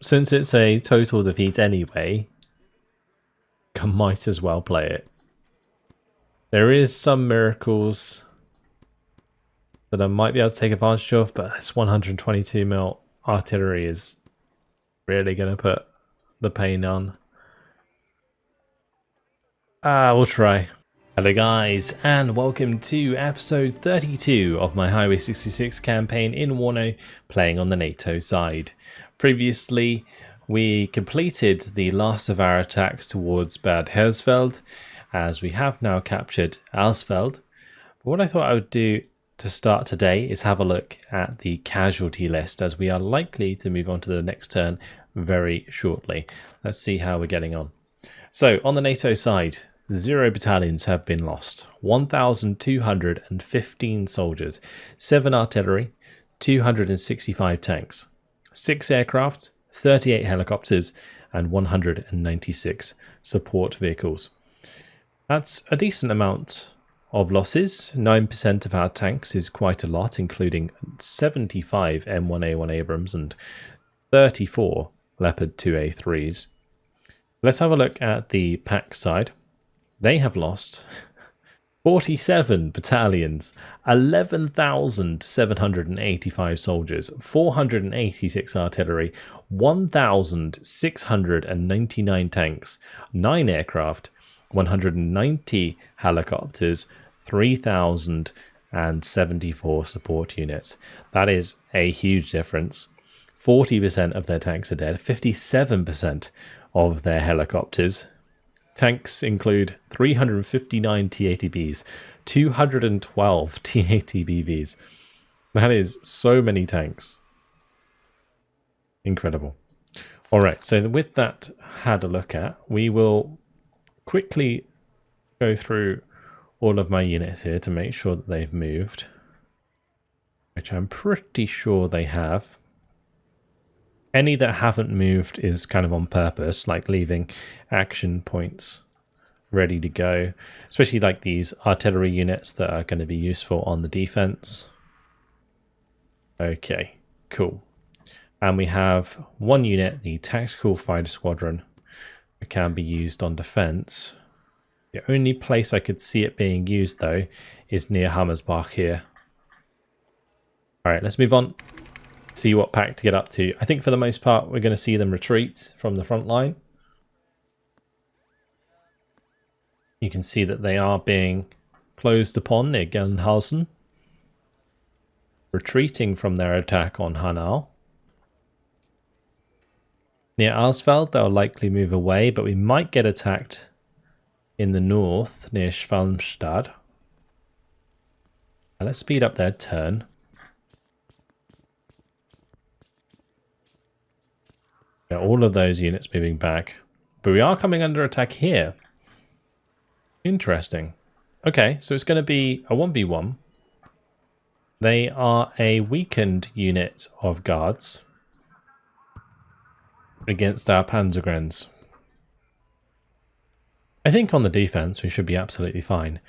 since it's a total defeat anyway, I might as well play it. There is some miracles that I might be able to take advantage of, but this 122mm artillery is really going to put the pain on. We'll try. Hello guys, and welcome to episode 32 of my Highway 66 campaign in WARNO, playing on the NATO side. Previously, we completed the last of our attacks towards Bad Hersfeld, as we have now captured Alsfeld. But what I thought I would do to start today is have a look at the casualty list, as we are likely to move on to the next turn very shortly. Let's see how we're getting on. So, on the NATO side, 0 battalions have been lost, 1,215 soldiers, 7 artillery, 265 tanks, 6 aircraft, 38 helicopters, and 196 support vehicles. That's a decent amount of losses. 9% of our tanks is quite a lot, including 75 M1A1 Abrams and 34 Leopard 2A3s. Let's have a look at the PACT side. They have lost 47 battalions, 11,785 soldiers, 486 artillery, 1,699 tanks, 9 aircraft, 190 helicopters, 3,074 support units. That is a huge difference. 40% of their tanks are dead, 57% of their helicopters. Tanks include 359 T-80Bs, 212 T-80BVs. That is so many tanks. Incredible. Alright, so with that had a look at, we will quickly go through all of my units here to make sure that they've moved, which I'm pretty sure they have. Any that haven't moved is kind of on purpose, like leaving action points ready to go, especially like these artillery units that are going to be useful on the defense. Okay, cool. And we have one unit, the Tactical Fighter Squadron, that can be used on defense. The only place I could see it being used, though, is near Hammersbach here. Alright, let's move on. See what PACT get up to. I think for the most part we're going to see them retreat from the front line. You can see that they are being closed upon near Gelnhausen, retreating from their attack on Hanau. Near Alsfeld they'll likely move away, but we might get attacked in the north near Schwalmstadt. Now let's speed up their turn. All of those units moving back. But we are coming under attack here. Interesting. Okay, so it's going to be a 1v1. They are a weakened unit of guards against our Panzergrens. I think on the defense we should be absolutely fine.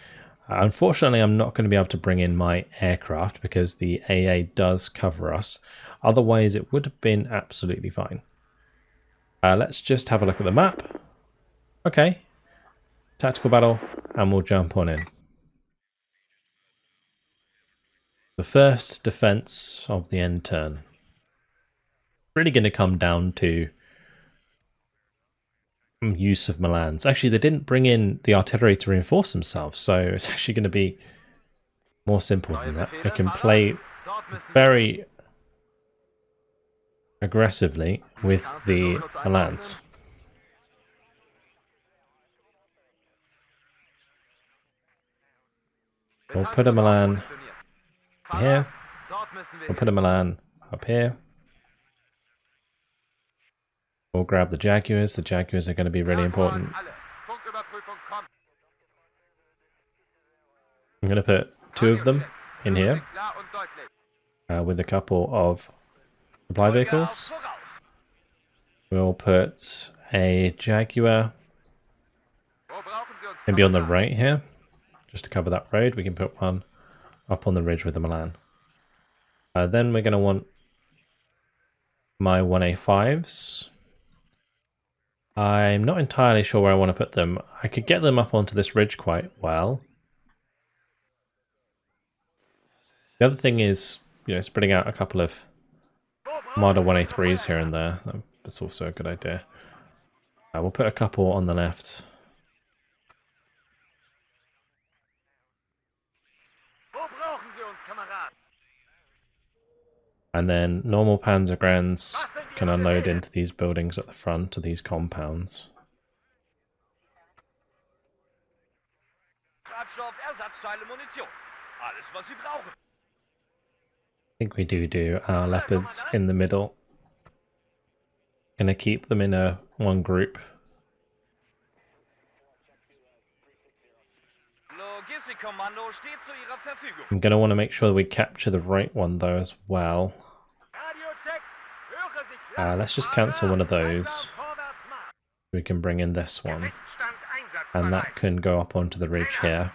Unfortunately, I'm not going to be able to bring in my aircraft because the AA does cover us. Otherwise, it would have been absolutely fine. Let's just have a look at the map. Okay. Tactical battle, and we'll jump on in. The first defense of the end turn. Really going to come down to use of Milans. Actually, they didn't bring in the artillery to reinforce themselves, so it's actually going to be more simple than that. I can play very aggressively with the Milans. We'll put a Milan here. We'll put a Milan up here. We'll grab the Jaguars. The Jaguars are going to be really important. I'm going to put 2 of them in here with a couple of supply vehicles. We'll put a Jaguar maybe on the right here, just to cover that road. We can put one up on the ridge with the Milan. Then we're going to want my 1A5s. I'm not entirely sure where I want to put them. I could get them up onto this ridge quite well. The other thing is, you know, spreading out a couple of Model 1A3s here and there. That's also a good idea. We'll put a couple on the left. And then normal Panzergrens can unload into these buildings at the front of these compounds. I think we do our Leopards in the middle. Gonna keep them in one group. I'm gonna want to make sure that we capture the right one though as well. Let's just cancel one of those. We can bring in this one. And that can go up onto the ridge here.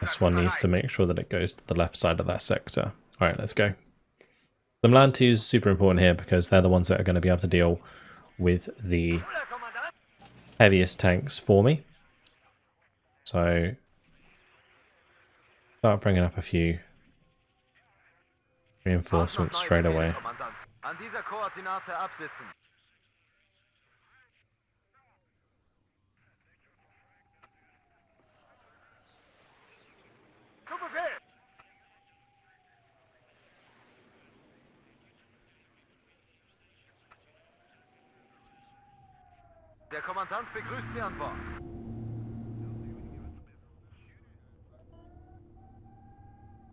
This one needs to make sure that it goes to the left side of that sector. Alright, let's go. The Milan 2 is super important here because they're the ones that are going to be able to deal with the heaviest tanks for me. So, start bringing up a few reinforcements straight away. Der Kommandant begrüßt Sie an Bord.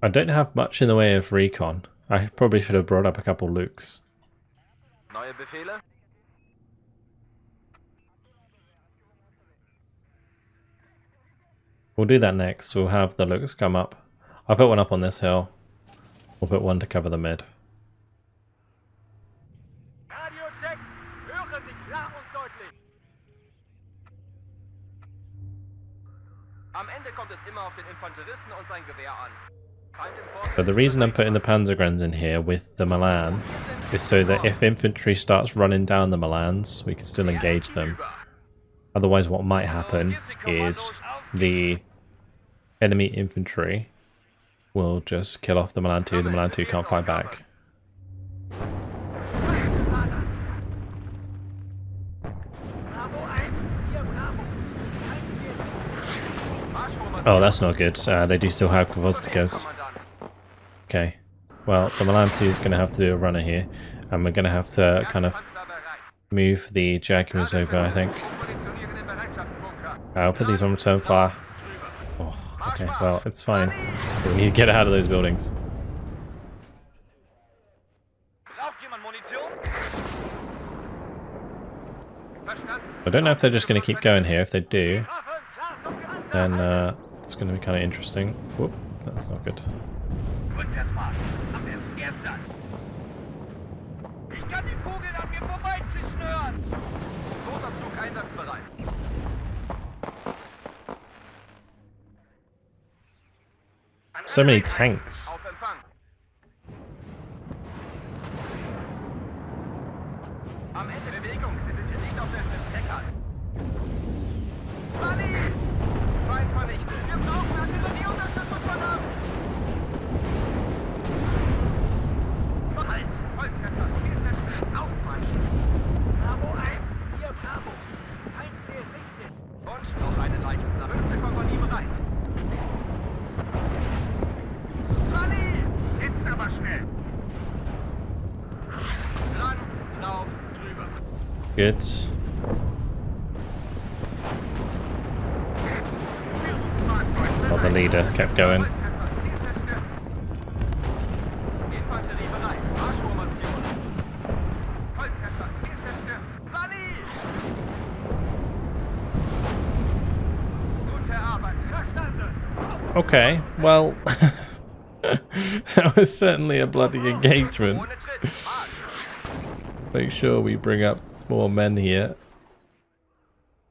I don't have much in the way of recon. I probably should have brought up a couple Lukes. Neue Befehle? We'll do that next. We'll have the Lukes come up. I'll put one up on this hill. We'll put one to cover the mid. So the reason I'm putting the Panzergrens in here with the Milan is so that if infantry starts running down the Milans, we can still engage them. Otherwise what might happen is the enemy infantry will just kill off the Milan 2, the Milan 2 can't fight back. Oh, that's not good. They do still have Gvozdikas. Okay. Well, the Milan 2 is going to have to do a runner here. And we're going to have to kind of move the Jaguars over, I think. I'll put these on return fire. Oh, okay. Well, it's fine. We need to get out of those buildings. I don't know if they're just going to keep going here. If they do, then it's going to be kind of interesting. Whoop, that's not good. So many tanks. Good. Well, the leader kept going. Okay, well, that was certainly a bloody engagement. Make sure we bring up more men here.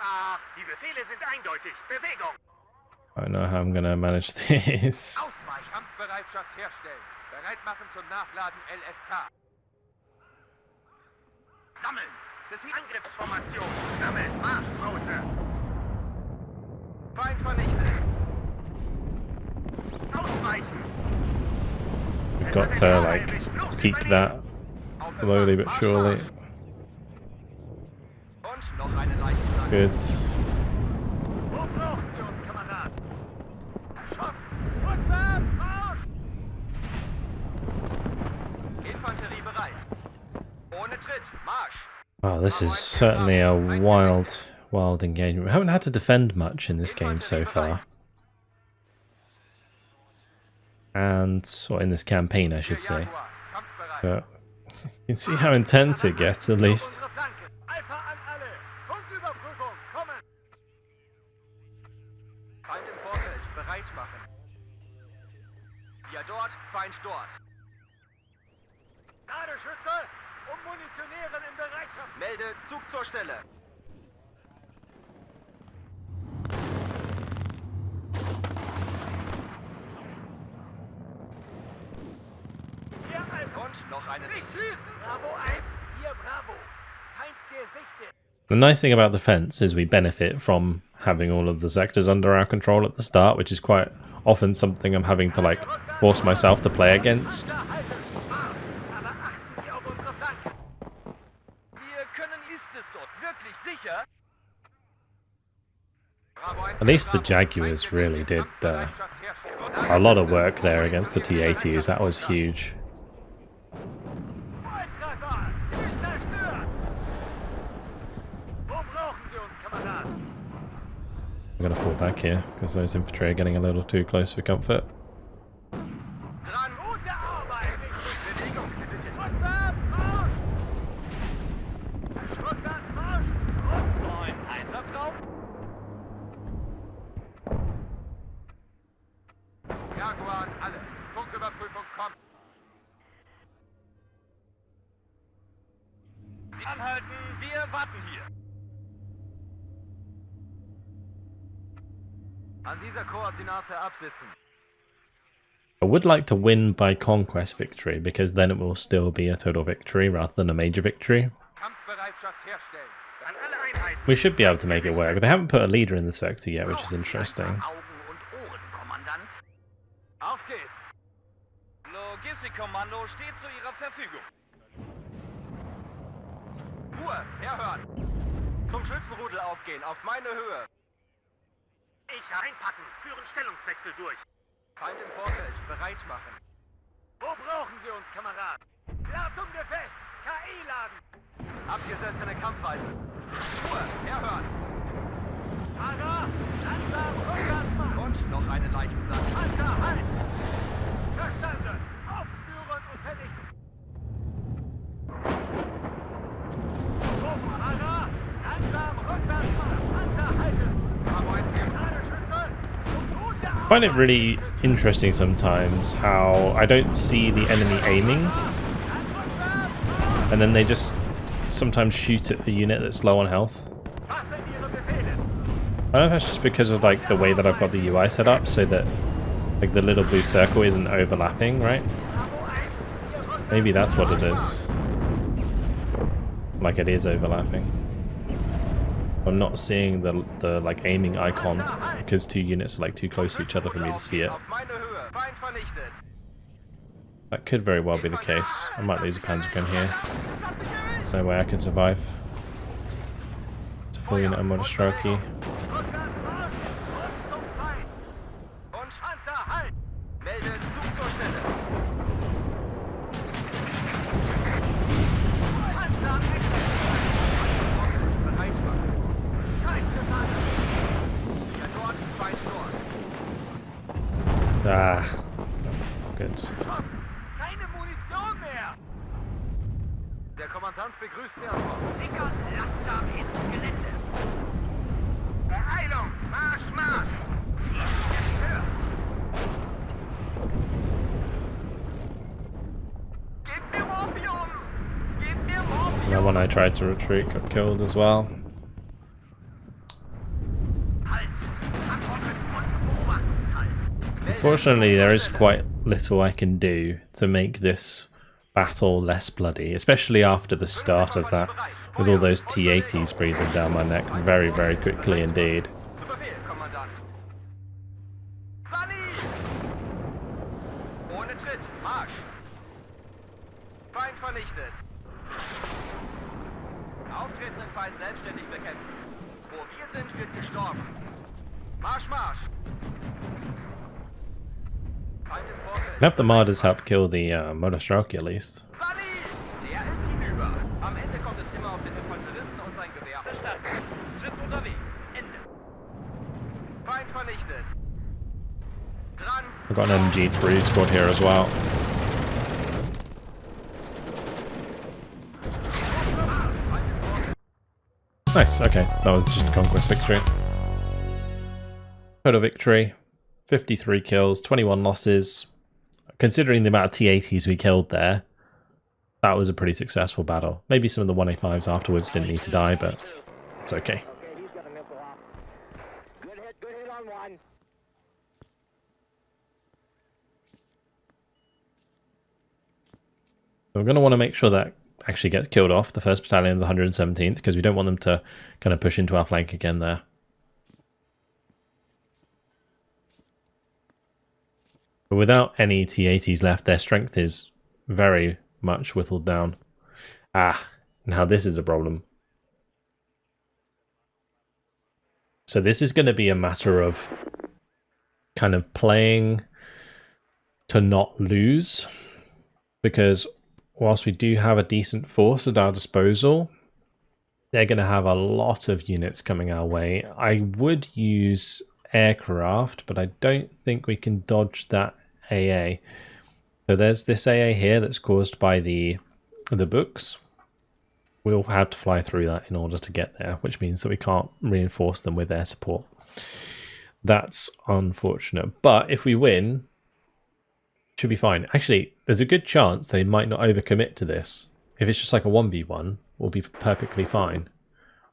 I don't know how I'm going to manage this. Angriffsformation. Sammelt, Marschpause. Feind vernichtet. Ausweichen. We've got to like peek that slowly but surely. Und noch eine Leichensack. Good. Wo brauchen Sie uns, Kamerad? Schuss! Rückwärts! Marsch! Infanterie bereit. Ohne Tritt. Marsch! Wow, this is certainly a wild engagement. We haven't had to defend much in this game so far. And, or in this campaign, I should say. But you can see how intense it gets, at least. Feind im Vorfeld. Bereit machen. Wir dort, Feind dort. Ladeschütze! Munitionieren in Bereitschaft! Melde Zug zur Stelle! Und noch eine. Nicht schießen! Bravo 1, hier Bravo. Feind gesichtet. The nice thing about the fence is we benefit from having all of the sectors under our control at the start, which is quite often something I'm having to like force myself to play against. At least the Jaguars really did a lot of work there against the T-80s. That was huge. I'm gonna fall back here because those infantry are getting a little too close for comfort. Anhalten, wir warten hier. An dieser Koordinate absitzen. I would like to win by conquest victory because then it will still be a total victory rather than a major victory. We should be able to make it work. They haven't put a leader in the sector yet, which is interesting. Auf geht's. Logistikkommando steht zu Ihrer Verfügung. Ruhe, herhören. Zum Schützenrudel aufgehen, auf meine Höhe. Ich reinpacken, führen Stellungswechsel durch. Feind im Vorfeld, bereit machen. Wo brauchen Sie uns, Kamerad? Klar zum Gefecht, KI laden. Abgesessene Kampfweise. Ruhe, herhören. Fahrer, langsam, rückwärts machen. Und noch einen Leichensack. Panzer, halt! Verstanden, aufspüren und vernichten. Fahrer, langsam, rückwärts machen. Panzer, halten. I find it really interesting sometimes how I don't see the enemy aiming and then they just sometimes shoot at a unit that's low on health. I don't know if that's just because of like the way that I've got the UI set up so that like the little blue circle isn't overlapping, right? Maybe that's what it is. Like it is overlapping. I'm not seeing the like aiming icon because two units are like too close to each other for me to see it. That could very well be the case. I might lose a panzer gun here. There's no way I can survive. It's a full unit of Monostroki. Ah, good. Keine Munition mehr! Der Kommandant begrüßt Sie an Bord. Sickern langsam ins Gelände. Beeilung! Marsch, Marsch! Ziel zerstört! Gebt mir Morphium! Gebt mir Morphium! That one I tried to retreat got killed as well. Unfortunately, there is quite little I can do to make this battle less bloody, especially after the start of that with all those T-80s breathing down my neck very, very quickly indeed. Zu Befehl, Kommandant. Sani! Ohne Tritt, Marsch! Feind vernichtet. Auftretenden Feind selbstständig bekämpfen. Wo wir sind, wird gestorben. Marsch, Marsch! Feind im Vorfeld. I hope the Martyrs help kill the Monostroki at least. Sani! Der ist hinüber. Am Ende kommt es immer auf den Infanteristen und sein Gewehr. Verstanden. Sind unterwegs. Ende. Feind vernichtet. Dran. I've got an MG3 squad here as well. Nice, okay. That was just a conquest victory. Total victory. 53 kills, 21 losses. Considering the amount of T-80s we killed there, that was a pretty successful battle. Maybe some of the 1A5s afterwards didn't need to die, but it's okay. Okay, he's got a missile off. Good hit on one. So we're going to want to make sure that actually gets killed off, the 1st Battalion of the 117th, because we don't want them to kind of push into our flank again there. But without any T-80s left, their strength is very much whittled down. Ah, now this is a problem. So this is going to be a matter of kind of playing to not lose, because whilst we do have a decent force at our disposal, they're going to have a lot of units coming our way. I would use aircraft, but I don't think we can dodge that AA. So there's this AA here that's caused by the books. We'll have to fly through that in order to get there, which means that we can't reinforce them with air support. That's unfortunate. But if we win, it should be fine. Actually, there's a good chance they might not overcommit to this. If it's just like a 1v1, we'll be perfectly fine.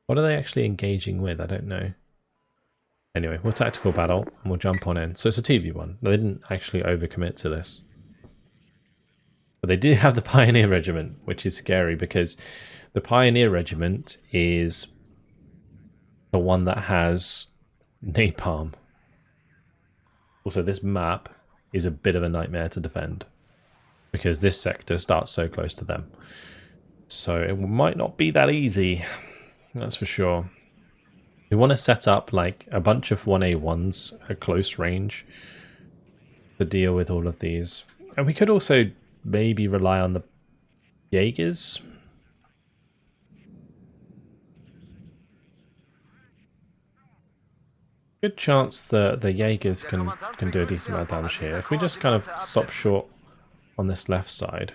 What are they actually engaging with? I don't know. Anyway, we'll tactical battle and we'll jump on in. So it's a 2v1. They didn't actually overcommit to this. But they do have the Pioneer Regiment, which is scary because the Pioneer Regiment is the one that has napalm. Also, this map is a bit of a nightmare to defend because this sector starts so close to them. So it might not be that easy, that's for sure. We want to set up like a bunch of 1A1s at close range to deal with all of these. And we could also maybe rely on the Jaegers. Good chance that the Jaegers can do a decent amount of damage here. If we just kind of stop short on this left side.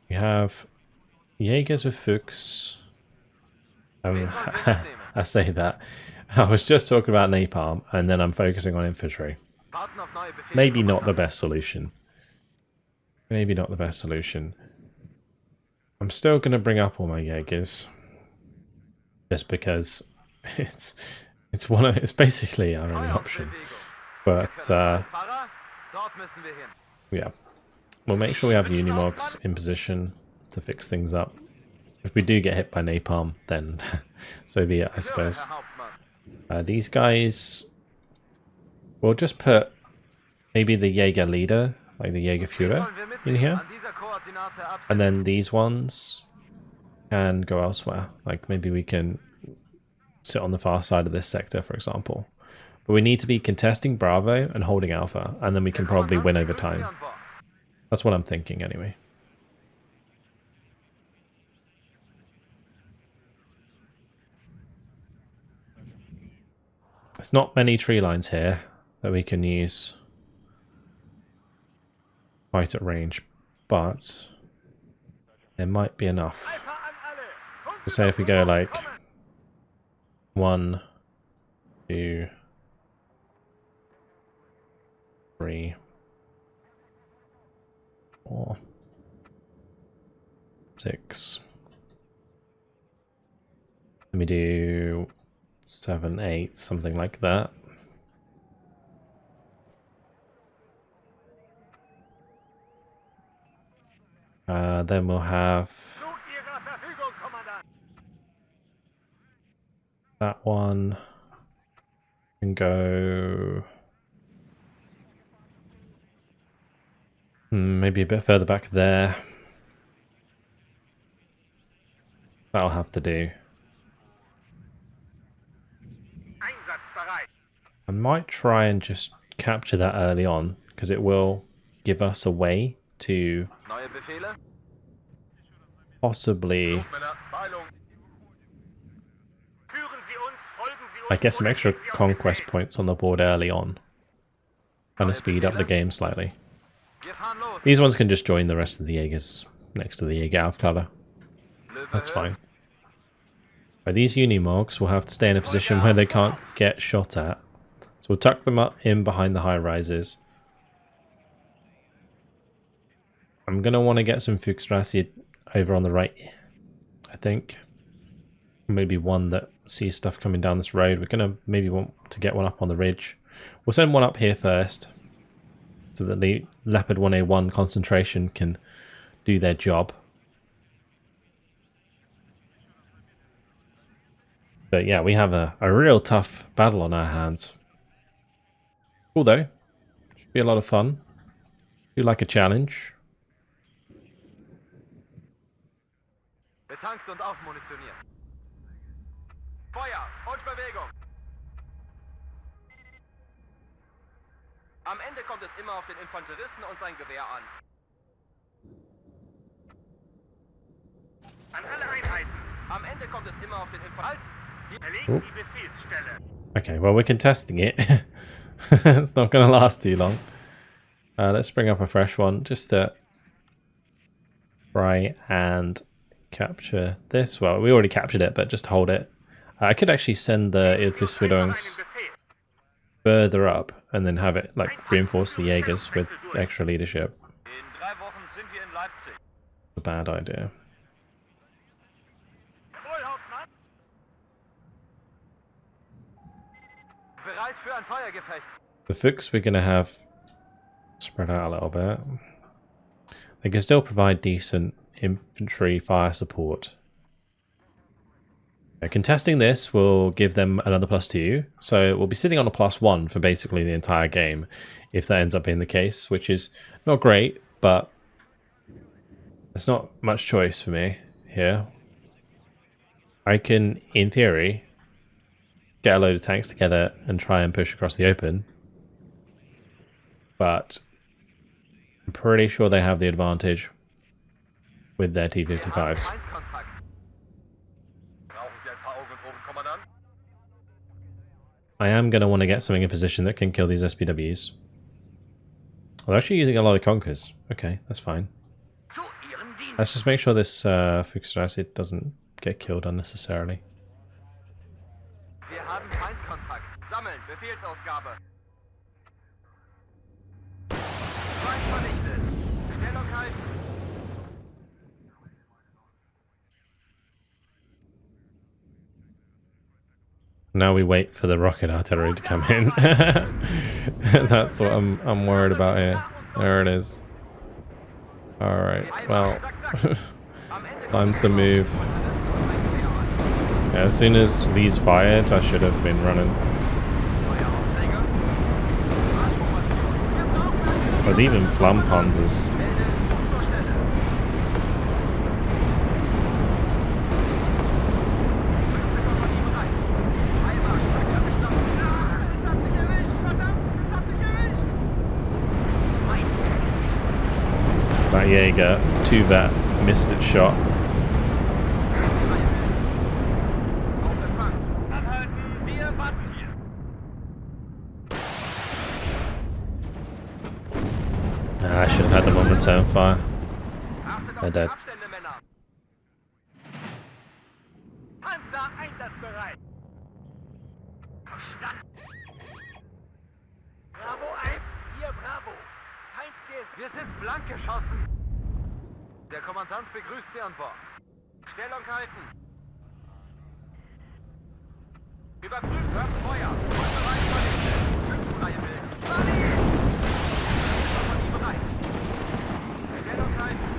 We have Jaegers with Fuchs. I say that. I was just talking about napalm and then I'm focusing on infantry. Maybe not the best solution. Maybe not the best solution. I'm still going to bring up all my Jaegers. Just because it's basically our only option. But yeah. We'll make sure we have Unimogs in position to fix things up. If we do get hit by napalm, then so be it, I suppose. These guys, we'll just put maybe the Jaeger leader, like the Jägerführer, in here. And then these ones can go elsewhere. Like maybe we can sit on the far side of this sector, for example. But we need to be contesting Bravo and holding Alpha, and then we can probably win over time. That's what I'm thinking anyway. There's not many tree lines here that we can use right at range, but there might be enough. So say if we go like 1, 2, 3, 4, 6. Let me do 7, 8, something like that. Then we'll have That one can go maybe a bit further back there. That'll have to do. Einsatzbereit. I might try and just capture that early on, because it will give us a way to Neue Befehle? possibly, Los, Männer, Beeilung. Führen Sie uns, folgen Sie uns. I get some oder extra gehen Sie auf den conquest Weg. points on the board early on. Kind of speed up the game slightly. Wir fahren los. These ones can just join the rest of the Jaegers next to the Jägeraufkleider. Löwe That's hört. fine. But these Unimogs will have to stay in a position where they can't get shot at. So we'll tuck them up in behind the high rises. I'm going to want to get some Fuchsrasse over on the right, I think. Maybe one that sees stuff coming down this road. We're going to maybe want to get one up on the ridge. We'll send one up here first, so that the Leopard 1A1 concentration can do their job. But yeah, we have a real tough battle on our hands. Cool though. Should be a lot of fun. Do like a challenge. Betankt und aufmunitioniert. Feuer und Bewegung. Am Ende kommt es immer auf den Infanteristen und sein Gewehr an. An alle Einheiten. Am Ende kommt es immer auf den Infanteristen. Erlegen die Befehlsstelle. Okay, well, we're contesting it. It's not going to last too long. Let's bring up a fresh one just to try and capture this. Well, we already captured it, but just hold it. I could actually send the Iltis further up and then have it like reinforce the Jaegers with extra leadership. In 3 Wochen sind wir in Leipzig. A bad idea. Bereit für ein Feuergefecht. The Fuchs we're going to have spread out a little bit. They can still provide decent infantry fire support. Contesting this will give them another +2, so we'll be sitting on a +1 for basically the entire game, if that ends up being the case, which is not great, but there's not much choice for me here. I can, in theory, get a load of tanks together and try and push across the open, but I'm pretty sure they have the advantage with their T-55s. Feindkontakt. Brauchen Sie ein paar Augen oben, Kommandant? I am going to want to get something in position that can kill these SPWs. Oh, they're actually using a lot of Conkers. Okay, that's fine. Zu Ihrem Dienst. Let's just make sure this Fuchsrasse doesn't get killed unnecessarily. Wir haben Feindkontakt. Sammeln. Befehlsausgabe. Feind vernichtet. Stellung halten. Now we wait for the rocket artillery to come in. That's what I'm worried about here. There it is. Alright, well, Am Ende time kommt to es move. auf den Infanteristen und sein Gewehr an. Yeah, as soon as these fired, I should have been running. Neue Aufträge. Marschformation. Wir brauchen natürlich There's even Flammpanzers. Melde sofort zur Stelle. Fünfte Kompanie bereit. Einmarsch. Verkehrt sich nach unten. Ah, es hat mich erwischt. Verdammt, es hat mich erwischt. That Jaeger, 2-vet, missed its shot. Auf Empfang. Anhalten, wir warten hier. I should have had them on return fire. Achtet auf They're die dead. Abstände, Männer. Panzer einsatzbereit. Verstanden. Bravo 1, hier Bravo. Feindgest. Wir sind blank geschossen. Der Kommandant begrüßt Sie an Bord. Stellung halten. Überprüft Waffenfeuer. Und bereit vernichtet. Schützenreihe bilden. Charlie! Kompanie bereit. Stellung halten.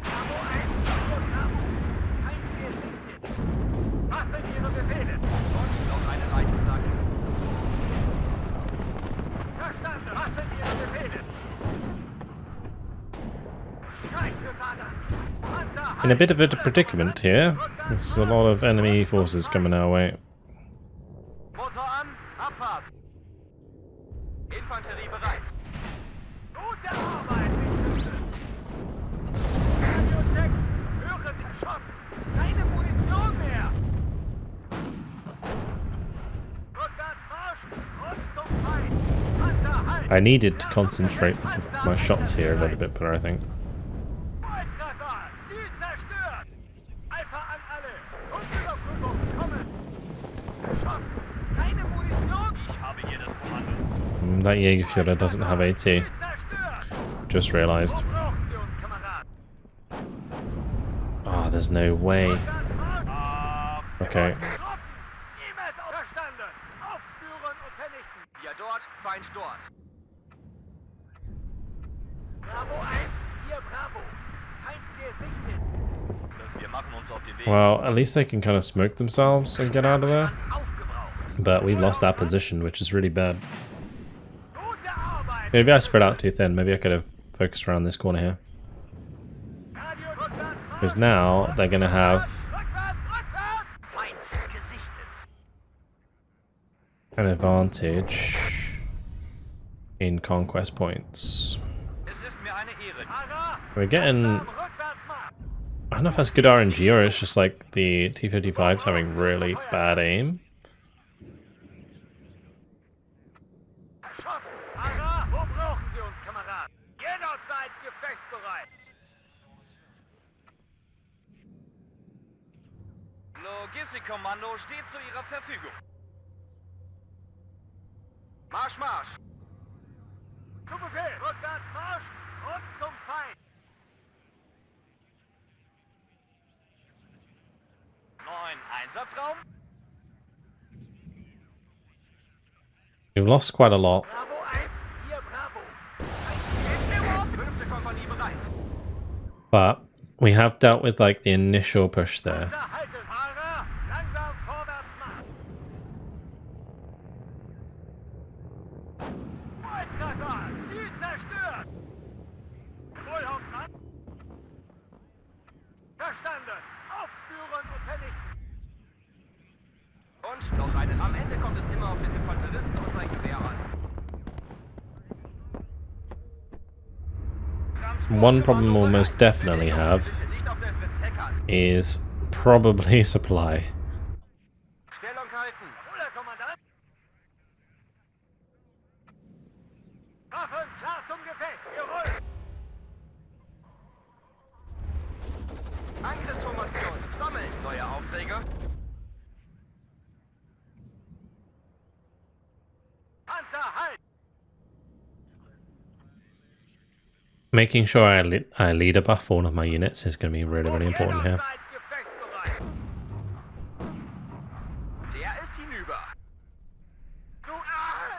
Bravo 1, hier Bravo. Feindgest. Was sind Ihre in a bit of a predicament here. There's a lot of enemy forces coming our way. Motor an, Abfahrt. Infanterie bereit. Gute Arbeit, Windschütze. Radiocheck, höre Sie erschossen. Keine Munition mehr. Rückwärts Marsch, Rund zum Feind. Panzer halt. I needed to concentrate my shots here a little bit better, I think. Volltreffer, Ziel zerstört. Alpha an alle. Grundüberprüfung, kommen. Erschossen. Keine Munition. Ich habe hier das Kommando. That Jägerführer doesn't have AT. Zerstört. Just realised. Wo brauchen Sie uns, Kamerad? Ah, there's no way. Rückwärts Marsch. Okay. Getroffen. E-Mails verstanden. Aufspüren und vernichten. Wir dort, Feind dort. Bravo 1, hier Bravo. Feind gesichtet. Wir machen uns auf den Weg. Well, at least they can kind of smoke themselves and get out of there. Aufgebraucht. But we lost that position, which is really bad. Gute Arbeit. Maybe I spread out too thin. Maybe I could have focused around this corner here. Radio rückwärts Marsch. Because now they're going to have Rückwärts, rückwärts. Feind gesichtet. an advantage in conquest points. Es ist mir eine Ehre. Ara. We're getting... Rückwärts Marsch. I don't know if that's good RNG or it's just like the T-55's having really bad aim. Erschossen. Ara, wo brauchen Sie uns, Kamerad? Jederzeit gefechtsbereit. Logistikkommando steht zu Ihrer Verfügung. Marsch, Marsch. Zu Befehl. Rückwärts Marsch. Rund zum Feind. Neuen Einsatzraum. We've lost quite a lot. Bravo 1, hier Bravo. Feind Fünfte Kompanie bereit. But we have dealt with like the initial push there. Panzer halten. Ara, langsam vorwärts Marsch. Volltreffer. Ziel zerstört. Wohl, Hauptmann. Verstanden. Aufspüren und vernichten. Und noch eine. Am Ende kommt es immer auf den Infanteristen und sein Gewehr an. One problem we'll most definitely have Bitte nicht auf der Fritz-Heckert. is probably supply. Stellung halten. Oder, Kommandant? Waffen klar zum Gefecht. Jawohl. Angriffsformation. Sammeln. Neue Aufträge. Panzer, halt. Making sure I lead a buff one of my units is going to be really, really important here. Jederzeit gefechtsbereit. Der ist hinüber. Du,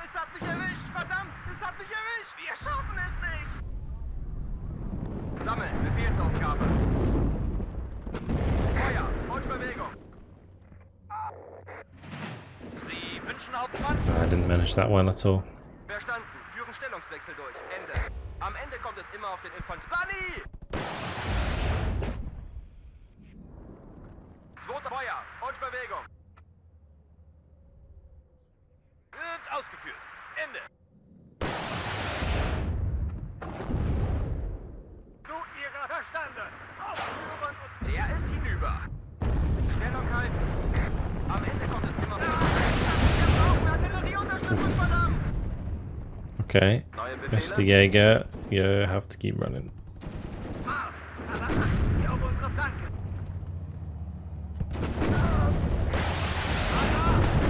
es hat mich erwischt. Verdammt, es hat mich erwischt. Wir schaffen es nicht. Sammeln. Befehlsausgabe. Feuer und Bewegung. Sie wünschen Hauptmann? I didn't manage that well at all. Verstanden. Führen Stellungswechsel durch. Ende. Am Ende kommt es immer auf den Infanteristen. Sani! Zweiter Feuer und Bewegung. Wird ausgeführt. Ende. Zu ihrer Verstanden. Aufführen und... Der ist hinüber. Stellung halten. Am Ende kommt es immer... Wir brauchen Artillerieunterstützung, verdammt! Okay, Neue Mr. Befehle. Jaeger, you have to keep running. Marsch! Aber achten Sie auf unsere Flanken.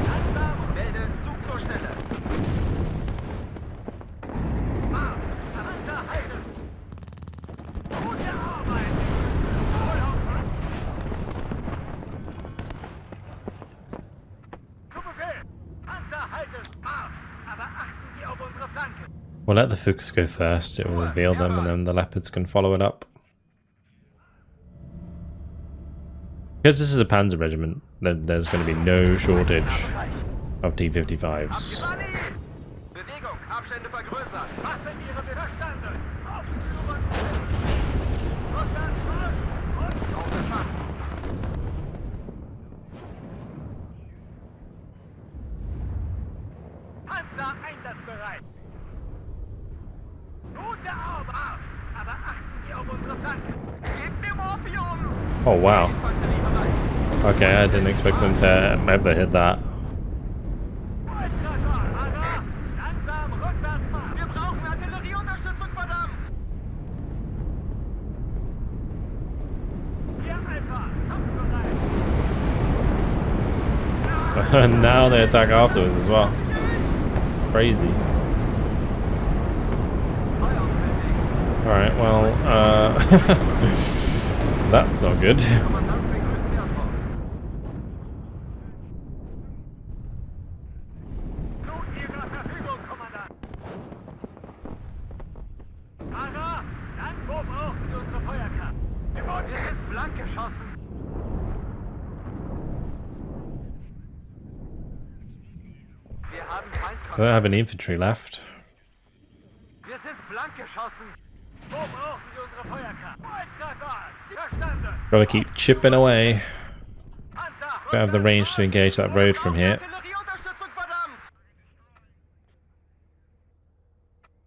Langsam, melde Zug zur Stelle. Marsch! Panzer halten! Gute Arbeit! Wohl, Hauptmann! Zu Befehl! Panzer halten! Marsch! Aber achten Sie auf unsere Flanken! We'll let the Fuchs go first, it will reveal them, and then the Leopards can follow it up. Because this is a Panzer regiment, then there's going to be no shortage of T-55s. Bewegung, Abstände vergrößern. Waffen ihre Widerstände. Aufführen. Rückwärts Oh wow. Infanterie bereit. Okay, I didn't expect them to ever hit that. Volltreffer! Hurra! Langsam rückwärts machen! Wir brauchen Artillerieunterstützung, verdammt! Hier, Alpha! Kampfbereit! And now they attack afterwards as well. Crazy. Feuer auf Fending! Alright, well, that's not good. Kommandant begrüßt Sie an Bord. Zu Ihrer Verfügung, Kommandant! Hurra! Dann, wo brauchen Sie unsere Feuerkraft? Wir sind blank geschossen! Wir haben I don't Feindkontakt. have any infantry left. Wir sind blank geschossen! Wo brauchen Sie unsere Feuerkraft? Volltreffer! Verstanden! Gotta keep chipping away. Panzer! Don't have the range to engage that road from here. Artillerieunterstützung, verdammt!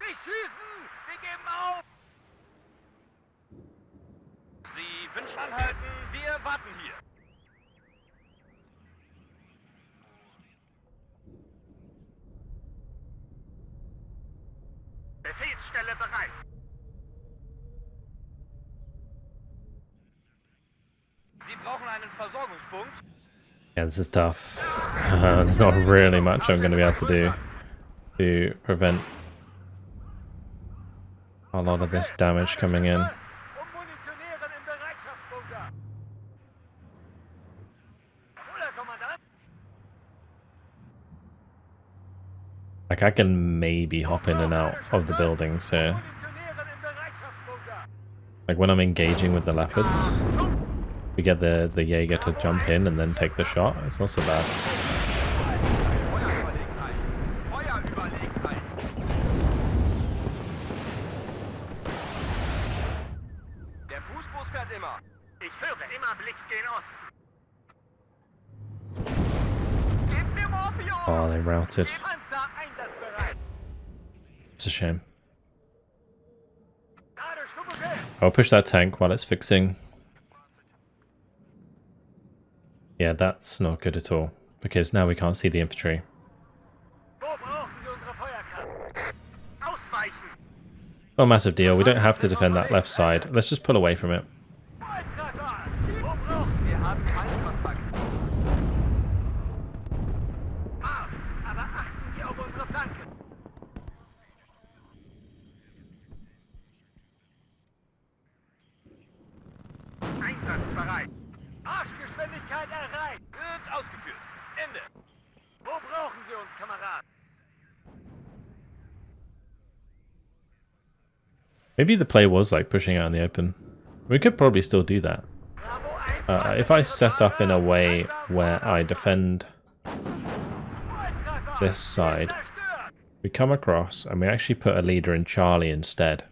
Nicht schießen! Wir geben auf! Sie wünschen anhalten, wir warten hier. Befehlsstelle bereit. Sie brauchen einen Versorgungspunkt. Yeah, this is tough. There's not really much I'm going to be able to do to prevent a lot of this damage coming in. Munitionieren im Bereitschaftsbunker! Jawohl, Herr Kommandant! Like, I can maybe hop in and out of the buildings here. Munitionieren im Bereitschaftsbunker! Like, when I'm engaging with the leopards, we get the Jaeger to jump in and then take the shot. It's not so bad. Feuerüberlegenheit! Feuerüberlegenheit! Der Fußbus fährt immer! Ich höre immer Blick gen Osten. Gebt mir Morphium! Oh, they routed. Panzer einsatzbereit! It's a shame. Gerade Sturmbefehl! I'll push that tank while it's fixing. Yeah, that's not good at all, because now we can't see the infantry. Wo brauchen Sie unsere Feuerkraft? Ausweichen. Not a massive deal, we don't have to defend that left side. Let's just pull away from it. Volltreffer! Wo brauchen wir? Haben Feindkontakt. Marsch! Aber achten Sie auf unsere Flanken! Einsatzbereit. Marschgeschwindigkeit erreicht! Wird ausgeführt. Ende. Wo brauchen Sie uns, Kameraden? Maybe the play was like pushing out in the open. We could probably still do that. Bravo 1! If I set up in a way where I defend Volltreffer! this side, Zerstört! we come across and we actually put a leader in Charlie instead.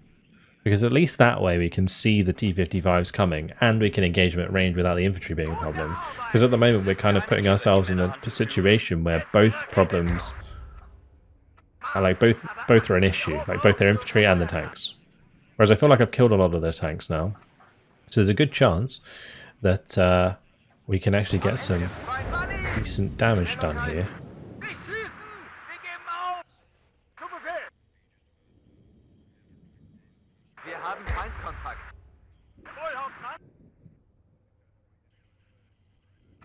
Because at least that way we can see the T-55s coming and we can engage them at range without the infantry being a problem. Because at the moment we're kind of putting ourselves in a situation where both problems are like both are an issue, like both their infantry and the tanks. Whereas I feel like I've killed a lot of their tanks now. So there's a good chance that we can actually get some decent damage done here. Nicht schießen! Wir geben auf! Zu Befehl! Wir haben Feindkontakt. Jawohl, Hauptmann!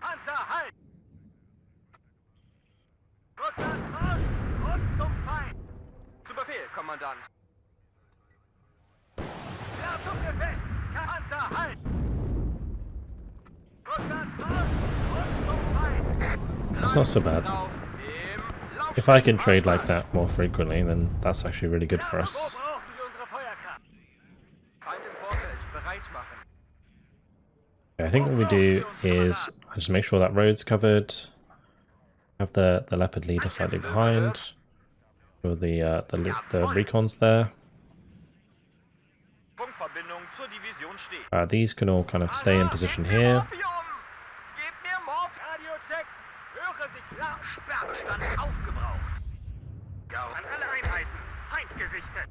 Panzer, halt! Rückwärts raus und zum Feind! Zu Befehl, Kommandant! Lasung Gefecht! Panzer, halt! Rückwärts raus und zum Feind! That's not so bad. Lauf im Lauf. If I can trade like that more frequently, then that's actually really good for Wo us. brauchen Sie unsere Feuerkraft? Feind im Vorfeld, bereit machen. I think what we do is just make sure that road's covered. Have the leopard leader slightly behind. Or the recons there. Funkverbindung zur Division steht. These can all kind of stay in position here. Gib mir Morph! Radiocheck! Höre Sie klar! Sperrbestand aufgebraucht. Ja, an alle Einheiten. Feind gesichtet.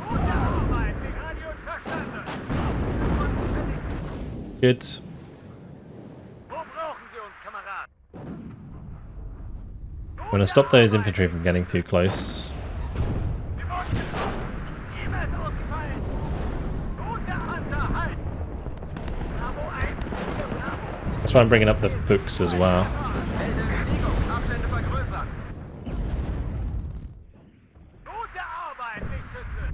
Gute Arbeit! Die Radios verstanden! Good. Wo brauchen Sie uns, Kamerad? I'm gonna stop those infantry from getting too close. Wir wurden getroffen. Ihm ist ausgefallen. Guter Panzer, halt! Bravo 1, hier Bravo. That's why I'm bringing up the books as well. Feld in Bewegung, Abstände vergrößern. Gute Arbeit, Lichtschütze.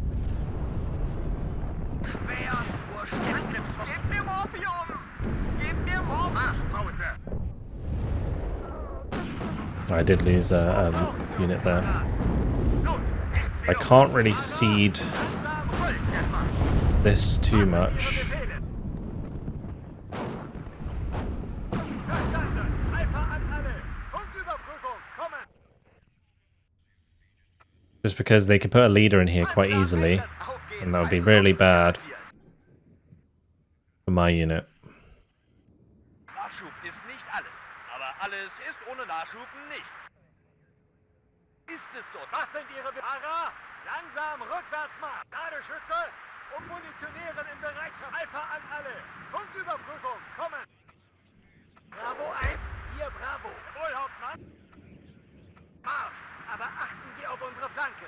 Schwer zur Sternklipsung. Gebt mir Morphium! Gebt mir Morphium! Marschpause! I did lose a unit there. I can't really cede this too much. Verstanden. Alpha an alle. Funküberprüfung, kommen. Just because they could put a leader in here quite easily, and that would be really bad for my unit. Nachschub ist nicht alles, aber alles ist ohne Nachschub nichts. Ist es dort? Was sind Ihre Fahrer? Langsam rückwärts mal. Ladeschütze und Munitionieren in Bereitschaft. Alpha an alle. Funküberprüfung, kommen. Bravo 1, hier Bravo. Jawohl, Hauptmann. Marsch, aber achten Sie auf unsere Flanke.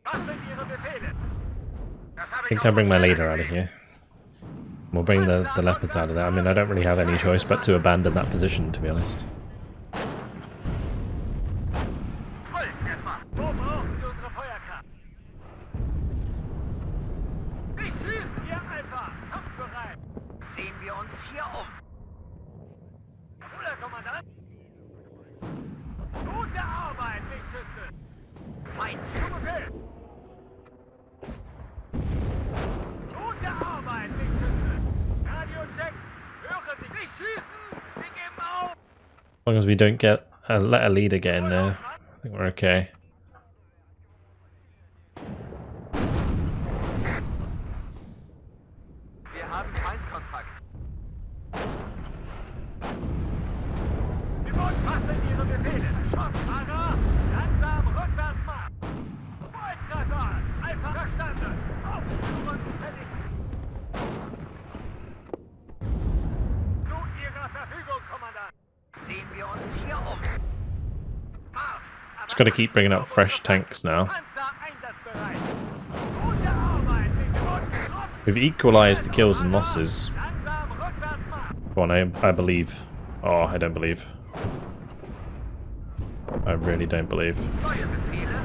Was sind Ihre Befehle? I think I'll bring my leader out of here. We'll bring the leopards out of there. I mean, I don't really have any choice but to abandon that position, to be honest. Wo brauchen Sie unsere Feuerkraft? Nicht schießen, ihr Alpha! Kampfbereit! Sehen wir uns hier um. Bruder Kommandant! Gute Arbeit, Lichtschütze! Feind. Zu Befehl! Gute Arbeit, Lichtschütze! Radio-Check! Höre Sie! Nicht schießen! Wir geben auf! As long as we don't get let a leader get in there, I think we're okay. Wir haben Feindkontakt. Was sind Ihre Befehle? Erschossen, Fahrer! Langsam rückwärts mal! Volltreffer! Alpha verstanden! Aufführen vernichten! Zu Ihrer Verfügung, Kommandant! Sehen wir uns hier um. Marsch! Just got to keep bringing up fresh tanks now. Panzer einsatzbereit! Gute Arbeit! Wir wurden getroffen! We've equalized the kills and losses. Langsam rückwärts mal! Go on, I believe. Oh, I don't believe. I really don't believe. Neue Befehle.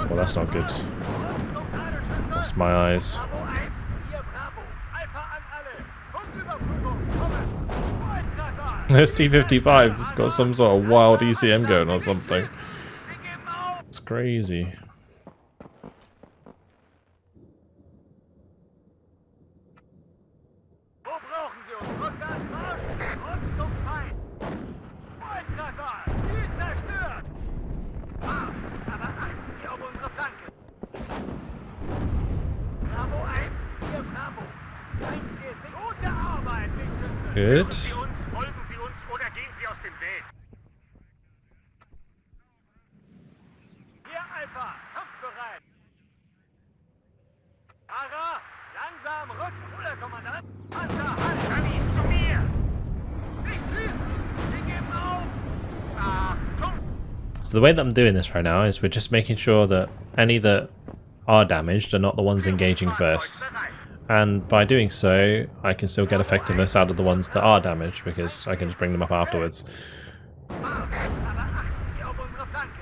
Well, that's not good. Zum Ladeschütze! Lost my eyes. Bravo 1, hier Bravo! Alpha an alle! Funküberprüfung, kommen! Volltreffer! This T-55's got some sort of wild ECM going or something. Wir geben auf! It's crazy. Wo brauchen Sie uns? Rückwärts, Marsch! Und zum Feind! Volltreffer! Ziel zerstört! Marsch! Aber achten Sie auf unsere Flanke! Bravo 1, hier Bravo! Feindgeste, gute Arbeit, Lichtschütze! Good. Sie uns, folgen Sie uns oder gehen Sie aus dem Weg. Hier Alpha, kampfbereit! Fahrer, langsam rück! Bruder Kommandant! Panzer, halt! Kamin, zu mir. Nicht schießen! Wir geben auf! Achtung. So the way that I'm doing this right now is we're just making sure that any that are damaged are not the ones engaging first. Bereit. And by doing so, I can still get effectiveness out of the ones that are damaged because I can just bring them up afterwards. Marsch! Aber achten Sie auf unsere Flanke!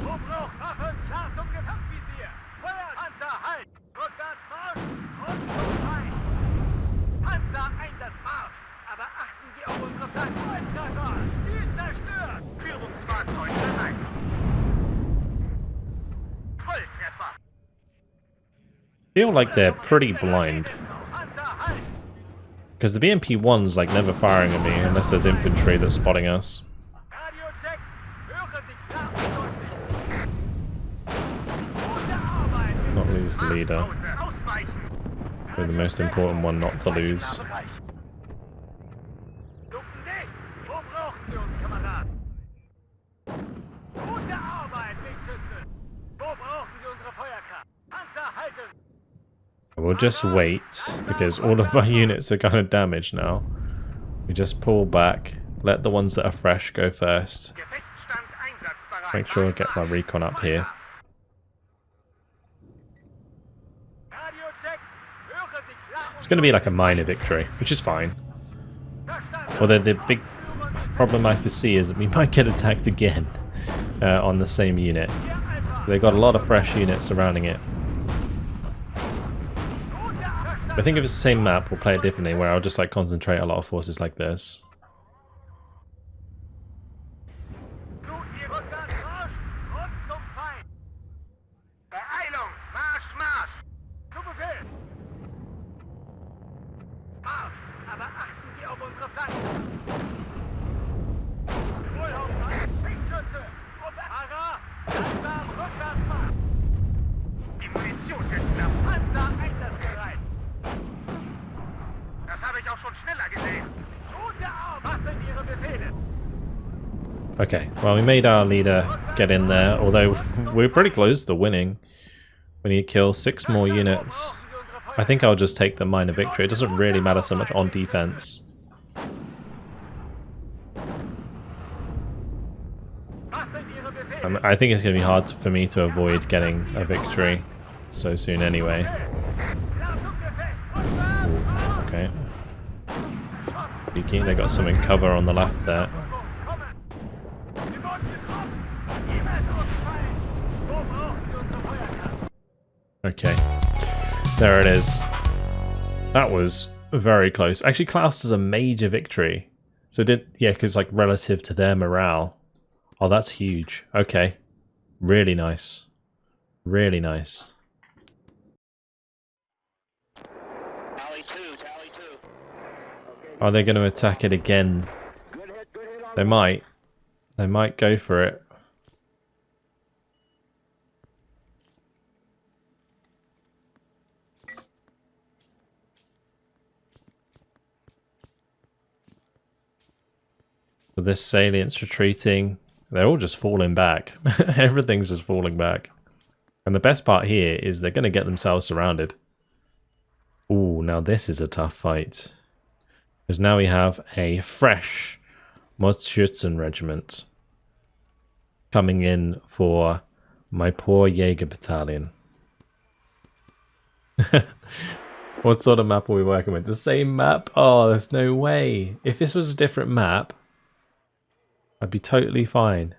Wo braucht Waffen? Klar zum Kampfvisier! Feuer! Panzer, halt! Rückwärts, Marsch! Und zum Feind! Panzer, Einsatz, Marsch! Aber achten Sie auf unsere Flanke! Volltreffer! Ziel zerstört! Führungsfahrzeug bereit. Volltreffer. Feel like they're pretty blind Panzer, halt! because the BMP-1's like never firing at me unless there's infantry that's spotting us. Radio-Check! Höre Sie klar und deutlich! Gute Arbeit! Not lose the leader. Pause. Ausweichen. We're the most important one not to lose. Luken dicht! Wo brauchen Sie uns, Kamerad? Gute Arbeit, Lichtschütze! Wo brauchen Sie unsere Feuerkraft? Panzer halten! We'll just wait, because all of our units are kind of damaged now. We just pull back, let the ones that are fresh go first. Gefechtsstand einsatzbereit. Make sure I get my recon up here. Radio check. Höre Sie klar It's going to be like a minor victory, which is fine. Although the big problem I foresee is that we might get attacked again on the same unit. They've got a lot of fresh units surrounding it. I think if it's the same map, we'll play it differently, where I'll just like concentrate a lot of forces like this. Zu Ihr Rückwärts Marsch. Rund zum Feind. Beeilung! Marsch, Marsch! Zu Befehl. Marsch. Aber achten Sie auf unsere Flanken. Wohlhauptmann. Spitzschütze. Und Ara. Langsam Rückwärtsmarsch. Die Munition ist knapp. Panzer einsatzbereit. Das habe ich auch schon schneller gesehen. Gute Arbeit. Was sind Ihre Befehle? Okay, well, we made our leader get in there, although we're pretty close to winning. We need to kill 6 more units. I think I'll just take the minor victory. It doesn't really matter so much on defense. Was sind Ihre Befehle? I think it's going to be hard for me to avoid getting a victory so soon anyway. Ladung Gefecht. Rückwärts Marsch. Okay. Leaky, they got some in cover on the left there. Kommen. Sie wurden getroffen. E-Mails ausfallen. Wo brauchen Sie unsere Feuerkraft? Okay. There it is. That was very close. Actually classed as a major victory. So yeah, because like relative to their morale. Oh, that's huge. Okay. Really nice. Really nice. Tally 2, tally 2. Are they going to attack it again? Good hit on They might. They might go for it. So this salient's retreating. They're all just falling back. Everything's just falling back. And the best part here is they're going to get themselves surrounded. Ooh, now this is a tough fight. Because now we have a fresh Mordschützen regiment coming in for my poor Jaeger battalion. What sort of map are we working with? The same map? Oh, there's no way. If this was a different map, I'd be totally fine.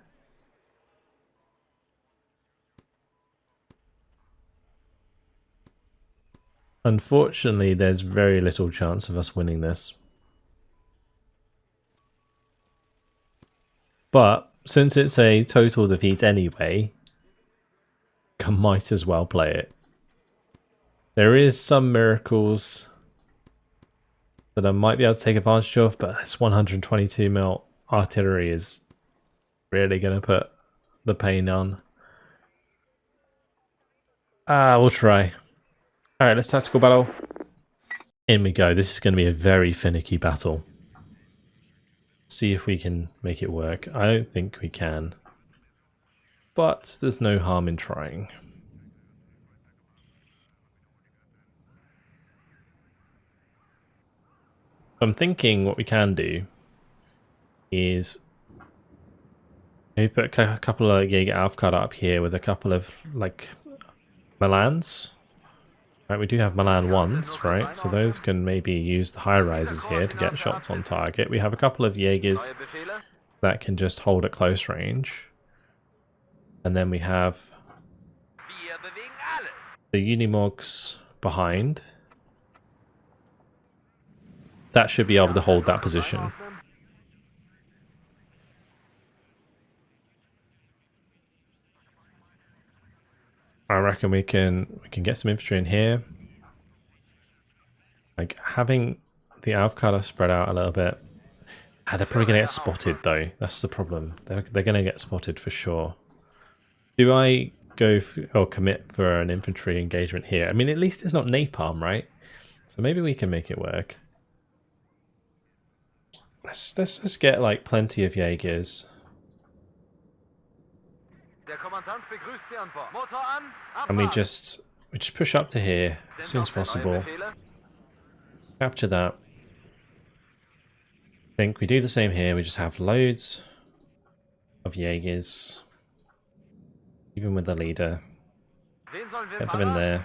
Unfortunately, there's very little chance of us winning this. But since it's a total defeat anyway, I might as well play it. There is some miracles that I might be able to take advantage of, but this 122mm artillery is really going to put the pain on. We'll try. Alright, let's tactical battle. In we go. This is going to be a very finicky battle. See if we can make it work. I don't think we can. But there's no harm in trying. I'm thinking what we can do is maybe put a couple of Jaeger Aufkada up here with a couple of like Milans. Right, we do have Milan 1s, right? So those can maybe use the high rises here to get shots on target. We have a couple of Jaegers that can just hold at close range. And then we have Wir bewegen alles. the Unimogs behind. That should be able to hold that position. I reckon we can get some infantry in here. Like having the Avkada spread out a little bit. They're probably gonna get spotted though. That's the problem. They're gonna get spotted for sure. Do I go or commit for an infantry engagement here? I mean, at least it's not napalm, right? So maybe we can make it work. Let's just get like plenty of Jaegers. Der Kommandant begrüßt Sie an Bord. Motor an, And we Abfahrt. just we just push up to here as soon as possible. Capture that. I think we do the same here. We just have loads of Jaegers, even with the leader. Get them in there.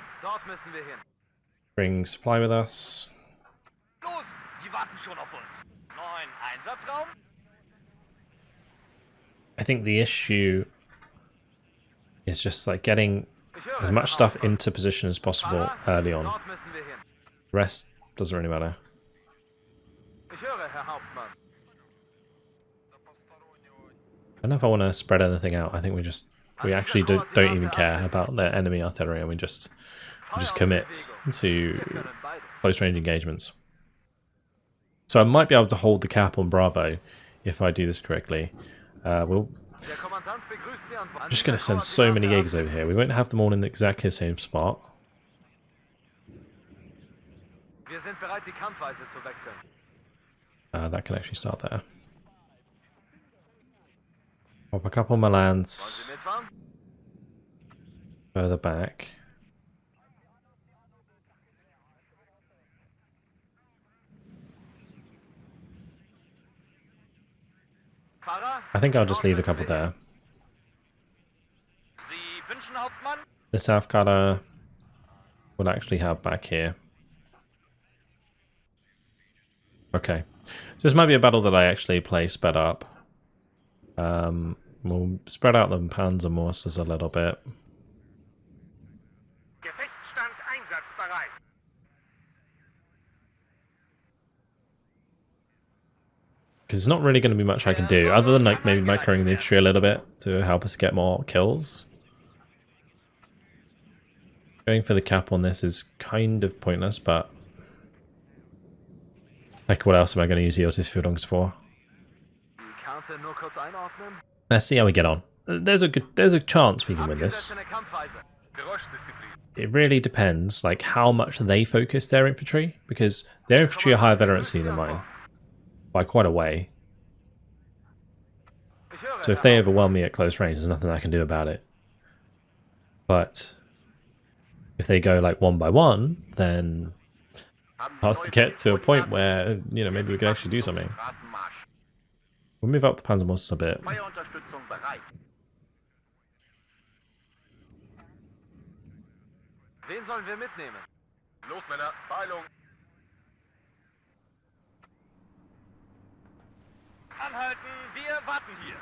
Bring supply with us. Los, die warten schon auf uns. Neuen Einsatzraum? I think the issue is just like getting as much stuff into position as possible early on. The rest doesn't really matter. Ich höre, Herr Hauptmann. I don't know if I want to spread anything out. I think we actually don't even care about the enemy artillery, and we just commit to close range engagements. So I might be able to hold the cap on Bravo if I do this correctly. I'm just going to send so many Jaegers over here. We won't have them all in exactly the same spot. That can actually start there. Pop a couple of Milans further back. I think I'll just leave a couple there. This Afghana will actually have back here. Okay, so this might be a battle that I actually play sped up. We'll spread out the Panzermorses a little bit. Gefechtsstand einsatzbereit. Because there's not really going to be much I can do, other than like maybe microing the infantry a little bit to help us get more kills. Going for the cap on this is kind of pointless, but like what else am I going to use the Otisführungs for? Let's see how we get on. There's a chance we can win this. It really depends like how much they focus their infantry, because their infantry are higher veterancy than mine by quite a way. So if they overwhelm me at close range, there's nothing I can do about it. But if they go like one by one, then it starts to get to a point where, you know, maybe we can actually do something. We'll move up the Panzermorses a bit. Wen sollen wir mitnehmen? Los, Männer, Beeilung. Anhalten, wir warten hier.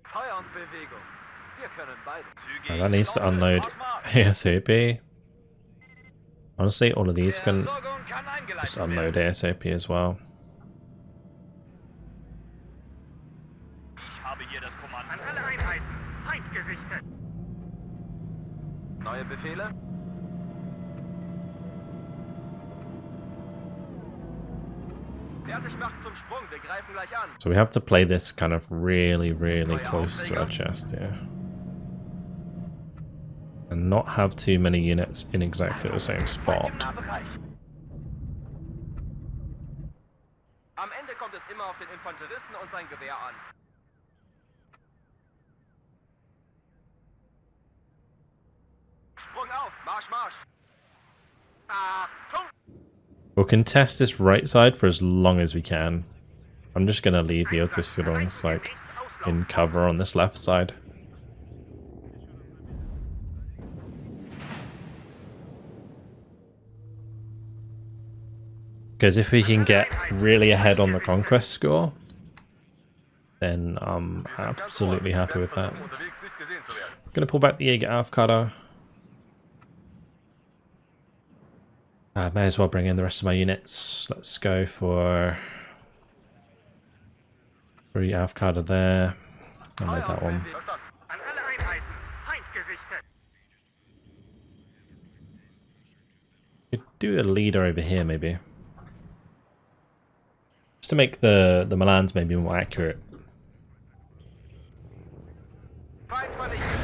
Feuer und Bewegung. Wir können beide. That needs to unload ASAP. Honestly, all of these can just unload ASAP as well. Ich habe hier das Kommando an alle Einheiten. Feind gesichtet. Neue Befehle? Fertig machen zum Sprung. Wir greifen gleich an. So we have to play this kind of really, really close to our chest here. And not have too many units in exactly the same spot. Am Ende kommt es immer auf den Infanteristen und sein Gewehr an. Sprung auf, Marsch, Marsch. Achtung! We'll contest this right side for as long as we can. I'm just going to leave the Otisführungs like in cover on this left side. Because if we can get really ahead on the conquest score, then I'm absolutely happy with that. I'm going to pull back the Jäger Aufkader. May as well bring in the rest of my units. Let's go for 3 Aufkader there. I made that one. An alle Einheiten. Feind gesichtet. Could do a leader over here maybe. Just to make the Milans maybe more accurate. Feind vernichtet.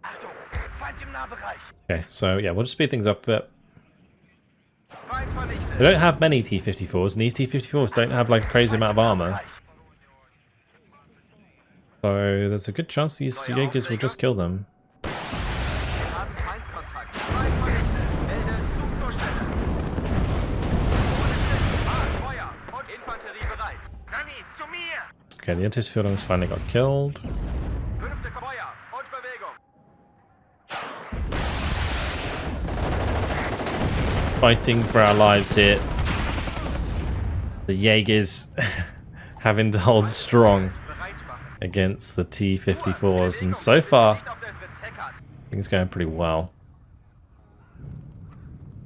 Achtung! Feind im Nahbereich. Okay, so yeah, we'll just speed things up a bit. They don't have many T-54s, and these T-54s don't have like a crazy amount of armor. So there's a good chance these Jaegers will just kill them. Wir haben Feindkontakt. Feind vernichtet. Melde Zug zur Stelle. Marsch, Feuer und Infanterie bereit. Rani, zu mir! Okay, the Antis-Führung finally got killed. Fünfte Feuer und Bewegung. Fighting for our lives here. The Jaegers having to hold strong Bereit machen. against the T-54s, and so far Nicht auf der Fritz Heckert. things going pretty well.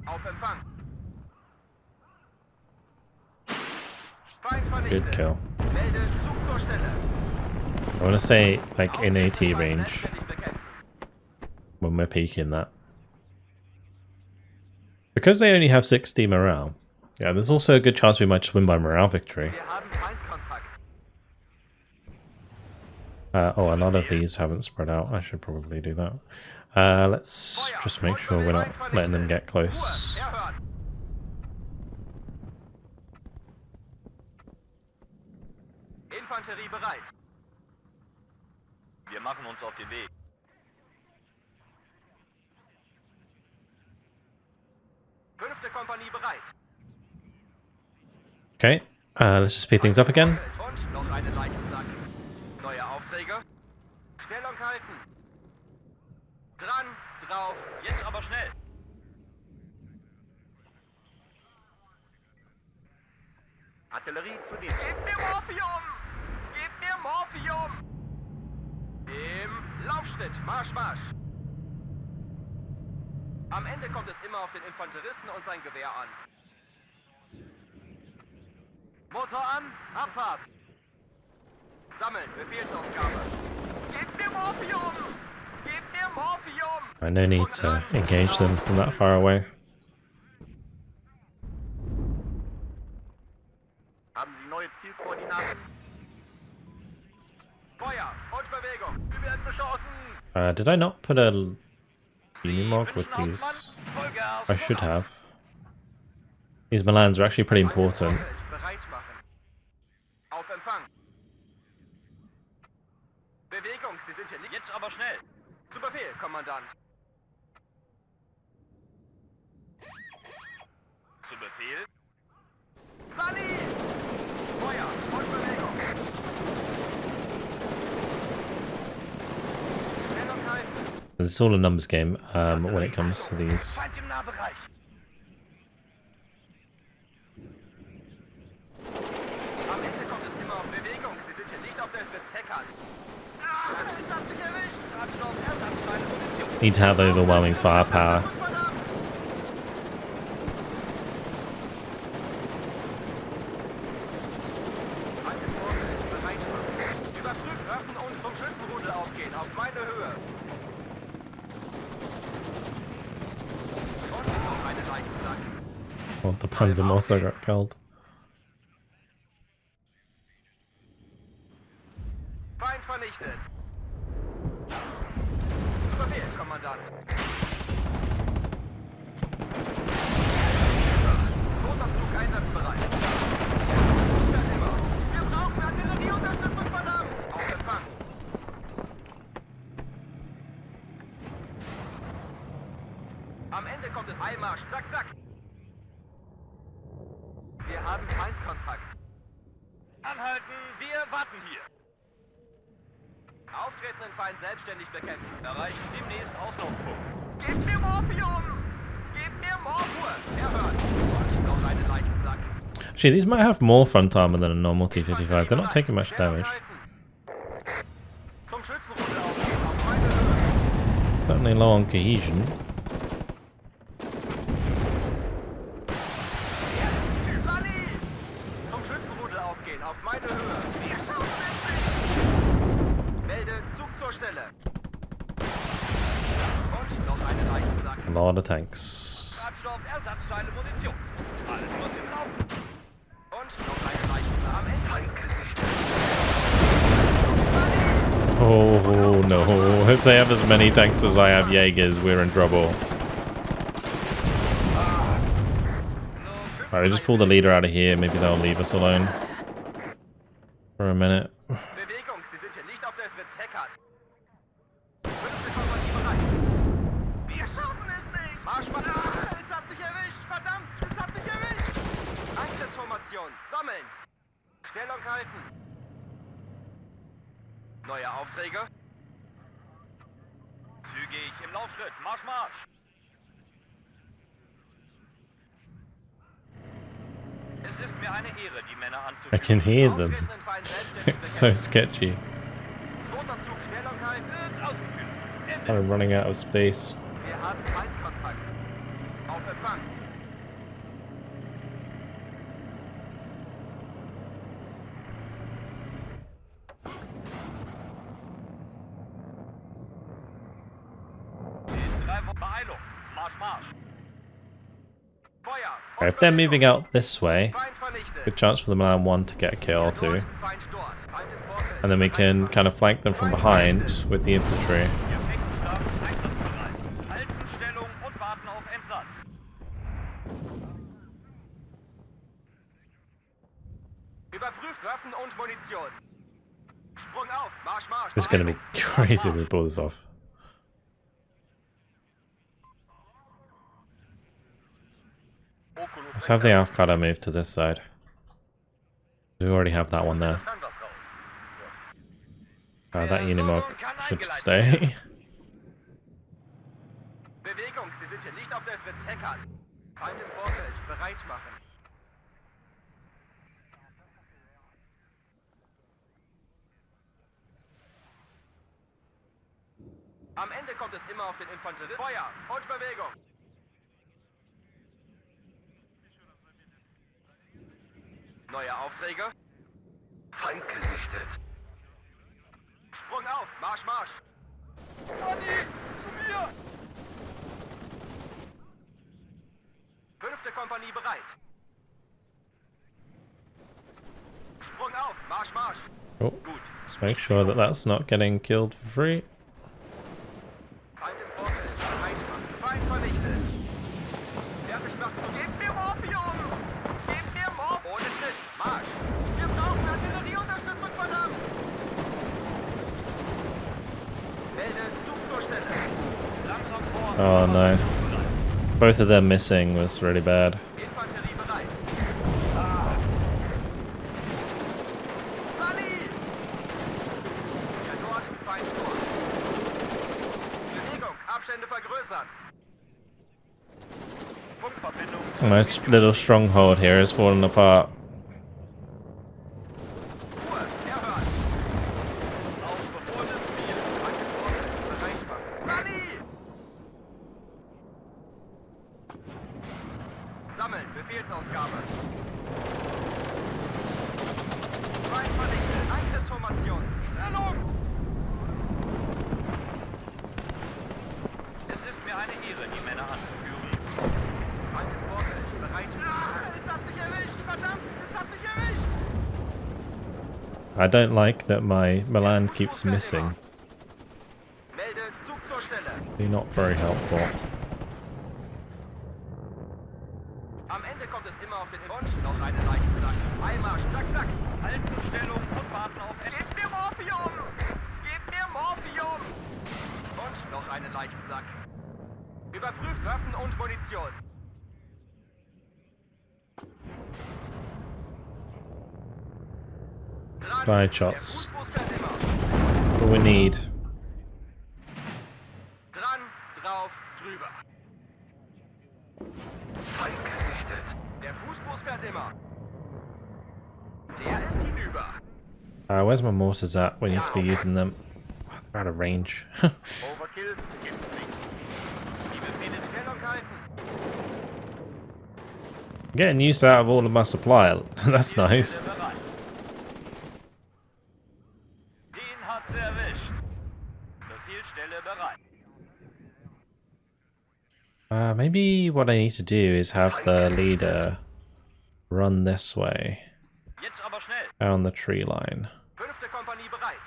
Auf Empfang. Feind Good vernichtet. kill. Melde Zug zur Stelle. I want to say like in AT range Selbstständig bekämpfen. when we're peaking that. Because they only have 60 morale, yeah, there's also a good chance we might just win by morale victory. Wir haben Feindkontakt. Oh, a lot of these haven't spread out. I should probably do that. Let's just make sure we're not letting them get close. Ruhe, erhören. Infanterie bereit. Wir machen uns auf den Weg. Fünfte Kompanie bereit. Okay, let's just speed things up again. Und noch einen Leichensack. Neue Aufträge. Stellung halten. Dran, drauf. Jetzt aber schnell! Artillerie zu den... Gebt mir Morphium! Gebt mir Morphium! Im Laufschritt. Marsch, Marsch. Am Ende kommt es immer auf den Infanteristen und sein Gewehr an. Motor an, Abfahrt. Sammeln, Befehlsausgabe. Gebt mir Morphium! Gebt mir Morphium! I no need to engage them from that far away. Haben Sie neue Zielkoordinaten? Feuer und Bewegung. Wir werden beschossen! Did I not put a unimog with these? Vollgas! I should have. These Milans are actually pretty important. Bereit machen. Auf Empfang. Bewegung, Sie sind hier nicht. Jetzt aber schnell! Zu Befehl, Kommandant. Zu Befehl? Sally! Feuer und Bewegung. Stellung halten. It's all a numbers game when it comes to these. Feind im Nahbereich! Am Ende kommt es immer auf Bewegung. Sie sind hier nicht auf der Fritz Heckert. Ah, es hat mich erwischt. Abstopp, Ersatzteile, Munition. Need to have overwhelming firepower. Verdammt! Alte Vorfeld, bereit machen. Überprüft Waffen und zum Schützenrudel aufgehen. Auf meine Höhe. Und noch einen Leichensack. Well, the Panzer also got killed. Feind vernichtet. Zu Befehl, Kommandant. Zweiter Zug einsatzbereit. Fährt immer. Wir brauchen Artillerieunterstützung, verdammt! Auf Empfang. Am Ende kommt es Eilmarsch. Zack, zack. Wir haben Feindkontakt. Anhalten! Wir warten hier! Auftretenden Feind selbstständig bekämpfen. Erreichen demnächst Auslaufpunkt. Gebt mir Morphium! Gebt mir Morphium! Erhört! Und noch einen Leichensack. Actually, these might have more front armor than a normal T-55. They're not taking much damage. Zum Schützenrudel aufgehen, auf meine Höhe. Certainly low on cohesion. Sally! Zum Schützenrudel aufgehen, auf meine Höhe. Wir schauen es. Melde Zug zur Stelle. Und noch einen Leichensack. A lot of tanks. Abstopp, Ersatzteile, Munition. Alles was im Laufen. Und noch einen Leichensack. Am Ende. Oh no, if they have as many tanks as I have Jaegers, we're in trouble. Schützenrudel Alright, just pull the leader out of here. Maybe they'll leave us alone for a minute. Bewegung, Sie sind hier nicht auf der Fritz-Heckert. 5. Kompanie bereit. Wir schaffen es nicht! Marschmann! Ah, es hat mich erwischt! Verdammt! Es hat mich erwischt! Angriffsformation. Sammeln! Stellung halten. Neue Aufträge? Zügig im Laufschritt. Marsch, Marsch. Es ist mir eine Ehre, die Männer I can anzuführen. hear them. Auftretenden Feind selbstständig It's so sketchy. Zweiter Zug, Stellung halten. Wird ausgeführt. Ende. Kind of running out of space. Wir haben Feindkontakt. Auf Empfang. In 3 Wochen Beeilung. Marsch, Marsch. Feuer. Okay, if they're moving out this way, Feind vernichtet. good chance for the Milan 1 to get a kill or two. Feind dort. Feind im Vorfeld. And then we can kind of flank them from behind with the infantry. Effektstab einsatzbereit. Halten Stellung und warten auf Entsatz. Überprüft Waffen und Munition. Sprung auf. Marsch, Marsch. It's going to be crazy if we pull this off. Let's have the Avocado move to this side. We already have that one there. That Unimog should stay. Bewegung, Sie sind hier nicht auf der Fritz-Heckert. Feind im Vorfeld. Bereit machen. Am Ende kommt es immer auf den Infanterist. Feuer und Bewegung. Neue Aufträge? Feind gesichtet. Sprung auf. Marsch, Marsch. Conny, zu mir! 5. Kompanie bereit. Sprung auf. Marsch, Marsch. Oh, let's make sure that that's not getting killed for free. Feind im Vorfeld. Bereit machen. Feind vernichtet. Fertig machen. Gebt mir Morphium. Gebt mir Morphium. Ohne Tritt. Marsch. Wir brauchen Artillerieunterstützung, verdammt. Melde Zug zur Stelle. Langsam vor. Oh no. Both of them missing was really bad. Infanterie bereit. Sally! Ja, dort. Feind dort. Bewegung. Abstände vergrößern. Punktverbindung. My little stronghold here is falling apart. Ruhe. Erhören. Auf befohlenes Ziel. Feind im Vorfeld. Bereit machen. Sally! Sammeln. Befehlsausgabe. Feind vernichtet. Angriffsformation. Stellung! Es ist mir eine Ehre, die Männer anzuführen. Feind im Vorfeld. Bereit. Ah, es hat mich erwischt. Verdammt, es hat mich erwischt. I don't like that my Milan keeps missing. Melde Zug zur Stelle. They're not very helpful. Am Ende kommt es immer auf den und noch einen Leichensack. Einmarsch, zack, zack. Halten Stellung und warten auf Ende. Gebt mir Morphium! Gebt mir Morphium! Und noch einen Leichensack. Überprüft Waffen und Munition. Dran. Right shots. Der Fußbooster immer. What we need. Dran, drauf, drüber. Feind gesichtet. Der Fußbus fährt immer. Der ist hinüber. Where's my mortars at? We need to be using them. They're out of range. Overkill gibt's nicht. Die Befehle in Stellung halten. Getting use out of all of my supply. That's nice. Zielstelle bereit. Den hat sie erwischt. Befehlsstelle bereit. Maybe what I need to do is have the leader run this way, Jetzt aber schnell. down the tree line. 5. Kompanie bereit.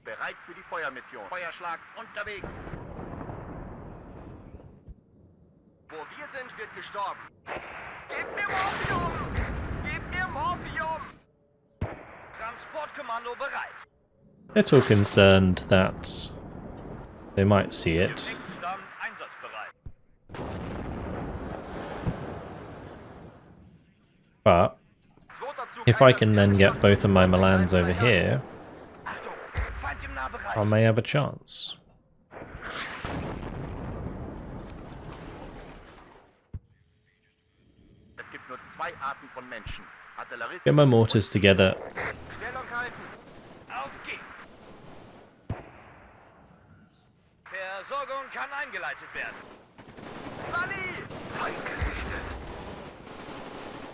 Bereit für die Feuermission. Feuerschlag unterwegs. Hund wird gestorben. Gebt mir Morphium! Gebt mir Morphium! Transportkommando bereit. Little concerned that they might see it. Stand einsatzbereit. But Zweiter Zug if I can then get both of my Milans over here, Achtung, Feind im Nahbereich. I may have a chance. Es gibt nur zwei Arten von Menschen. Artilleristen. Get my mortars together. Stellung halten. Auf geht's. Versorgung kann eingeleitet werden. Sally! Feind gesichtet.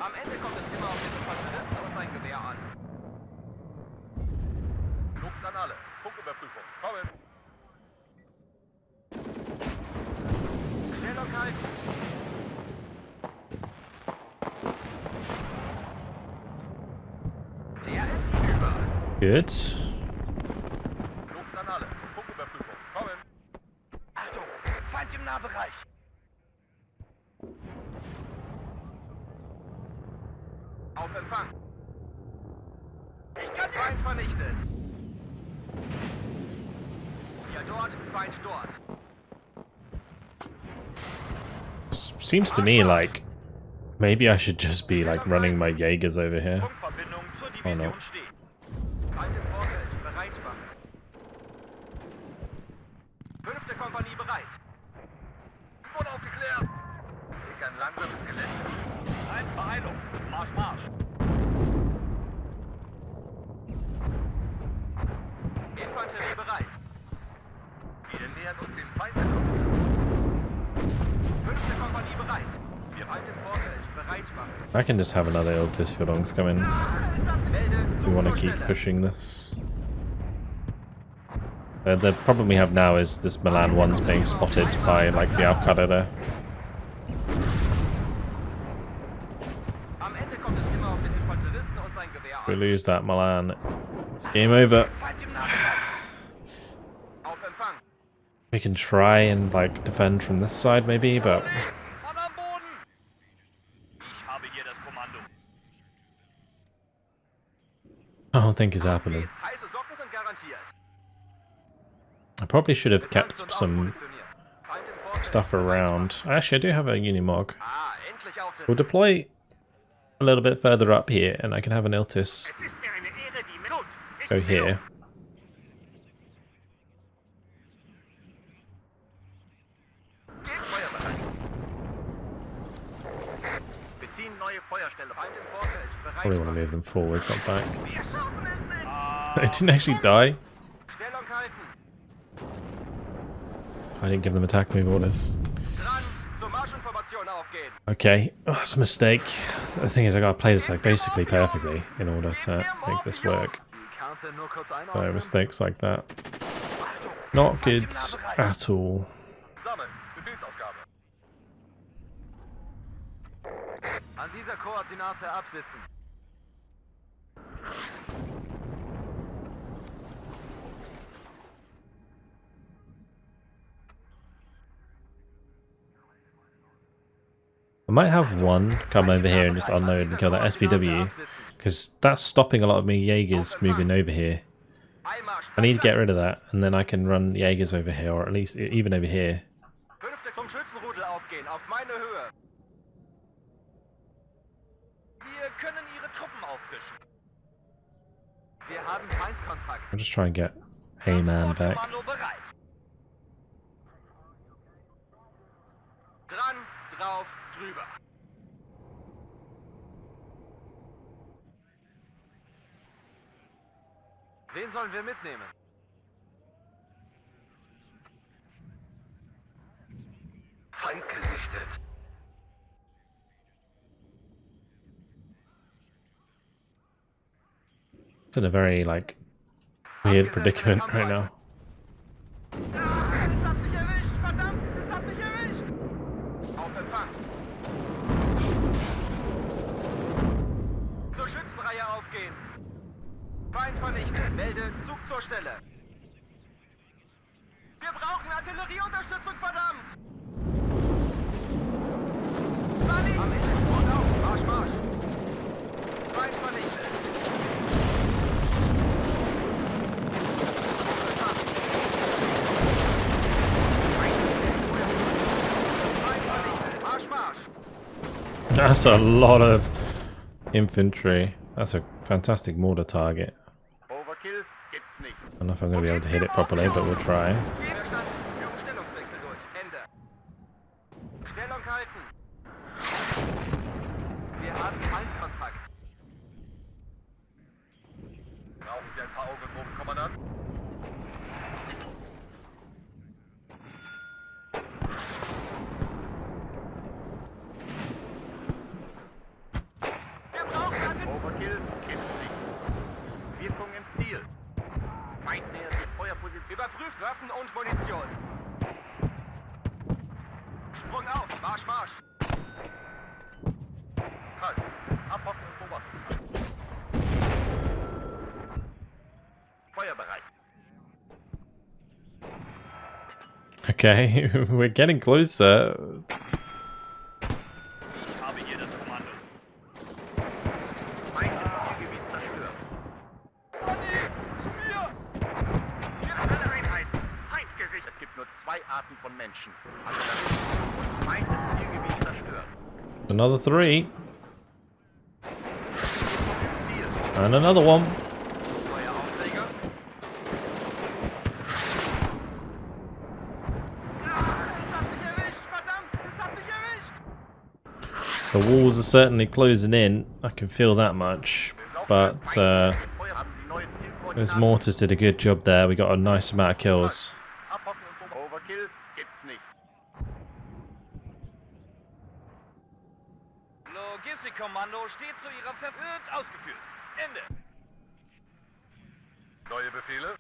Am Ende kommt es immer auf den Infanteristen und sein Gewehr an. Lux an alle. Funküberprüfung. Kommen. Stellung halten. Der ist hinüber. Good. Lux an alle. Funküberprüfung. Kommen. Achtung, Feind im Nahbereich. Auf Empfang. Ich kann nicht. Feind vernichtet. Wir dort, Feind dort. Seems to me like maybe I should just be like running my Jaegers over here. Funkverbindung zur Oh no. Division steht. Feind im Vorfeld, bereit machen. 5. Kompanie bereit. Wurde aufgeklärt. Sickern langsames Gelände. Ein Vereilung. Marsch, Marsch. Infanterie bereit. Wir nähern uns dem Feind. 5. Kompanie bereit. Wir Feind im Vorfeld, bereit machen. I can just have another Iltis Phalanx come in. Melde We want to Zug zur keep Stelle. pushing this. The problem we have now is this Milan 1's being spotted by like the Avocado there. Am Ende kommt es immer auf den Infanteristen und sein Gewehr If we an. lose that Milan, it's game over. Feind im Nahbereich. Auf Empfang. We can try and like defend from this side maybe, but Mann am Boden. Ich habe hier das Kommando. I don't think it's happening. Geht's. Heiße Socken sind garantiert. I probably should have kept Und some aufmunitioniert. Feind im Vorfeld, stuff around. Actually, I do have a Unimog. Ah, endlich aufsitzen. We'll deploy a little bit further up here, and I can have an Iltis Es ist mir eine Ehre, die Minute. go here. Geht Feuerbereit. Beziehen neue Feuerstelle. Feind im Vorfeld, bereit Probably want to machen. move them forwards, not back. Wir schaffen es nicht. They didn't actually die. Stellung halten. I didn't give them attack move orders. Dran, zur Marschinformation aufgehen. Okay, oh, that's a mistake. The thing is, I gotta play this like basically perfectly in order to make this work. Die Karte nur kurz So einordnen. mistakes like that, not good at all. Sammeln. Befehlsausgabe. An dieser Koordinate absitzen. I might have one come over here and just unload and kill that SPW, because that's stopping a lot of me Jaegers moving over here. Einmarsch. I need to get rid of that, and then I can run Jaegers over here, or at least even over here. 5. zum Schützenrudel aufgehen, auf meine Höhe. Wir können Ihre Truppen auffrischen. Wir haben Feindkontakt. I'll just try and get a man back. Kommando bereit. Dran, drauf, drüber. Wen sollen wir mitnehmen? Feind gesichtet. It's in a very like weird predicament right now. Ah, es hat mich erwischt, verdammt, es hat mich erwischt. Auf Empfang. Zur Schützenreihe aufgehen. Feind vernichtet, melde Zug zur Stelle. Wir brauchen Artillerieunterstützung, verdammt! Am Ende Sprung auf. Marsch, Marsch. Feind vernichtet. Feind vernichtet. Marsch, Marsch. That's a lot of infantry. That's a fantastic mortar target. Overkill gibt's nicht. I don't know if I'm going to be able to hit it properly, but we'll try. Widerstand. Führung Stellungswechsel durch. Ende. Stellung halten. Wir haben Feindkontakt. Brauchen Sie ein paar Augen oben, Kommandant? Wir brauchen Artillerie. Overkill gibt's nicht. Wirkung im Ziel. Feind nähert die Feuerposition. Überprüft Waffen und Munition. Sprung auf. Marsch, Marsch. Kalt. Abhocken und Beobachtungshaft. Feuerbereit. Okay, we're getting closer. Ich habe hier das Kommando. Feind im Zielgebiet zerstört. Alle Einheiten. Feindgesicht. Es gibt nur zwei Arten von Menschen. Und Feind im Zielgebiet zerstört. Another 3. Ziel. And another one. Neue Aufträge. Es hat mich erwischt. Verdammt, es hat mich erwischt. The walls are certainly closing in. I can feel that much. But Feuer haben Sie neue those Zielkoordinaten. mortars did a good job there. We got a nice amount of kills. Abhocken und Overkill gibt's nicht. Logistikkommando steht zu Ihrer Verfügung. Ausgeführt. Ende. Neue Befehle?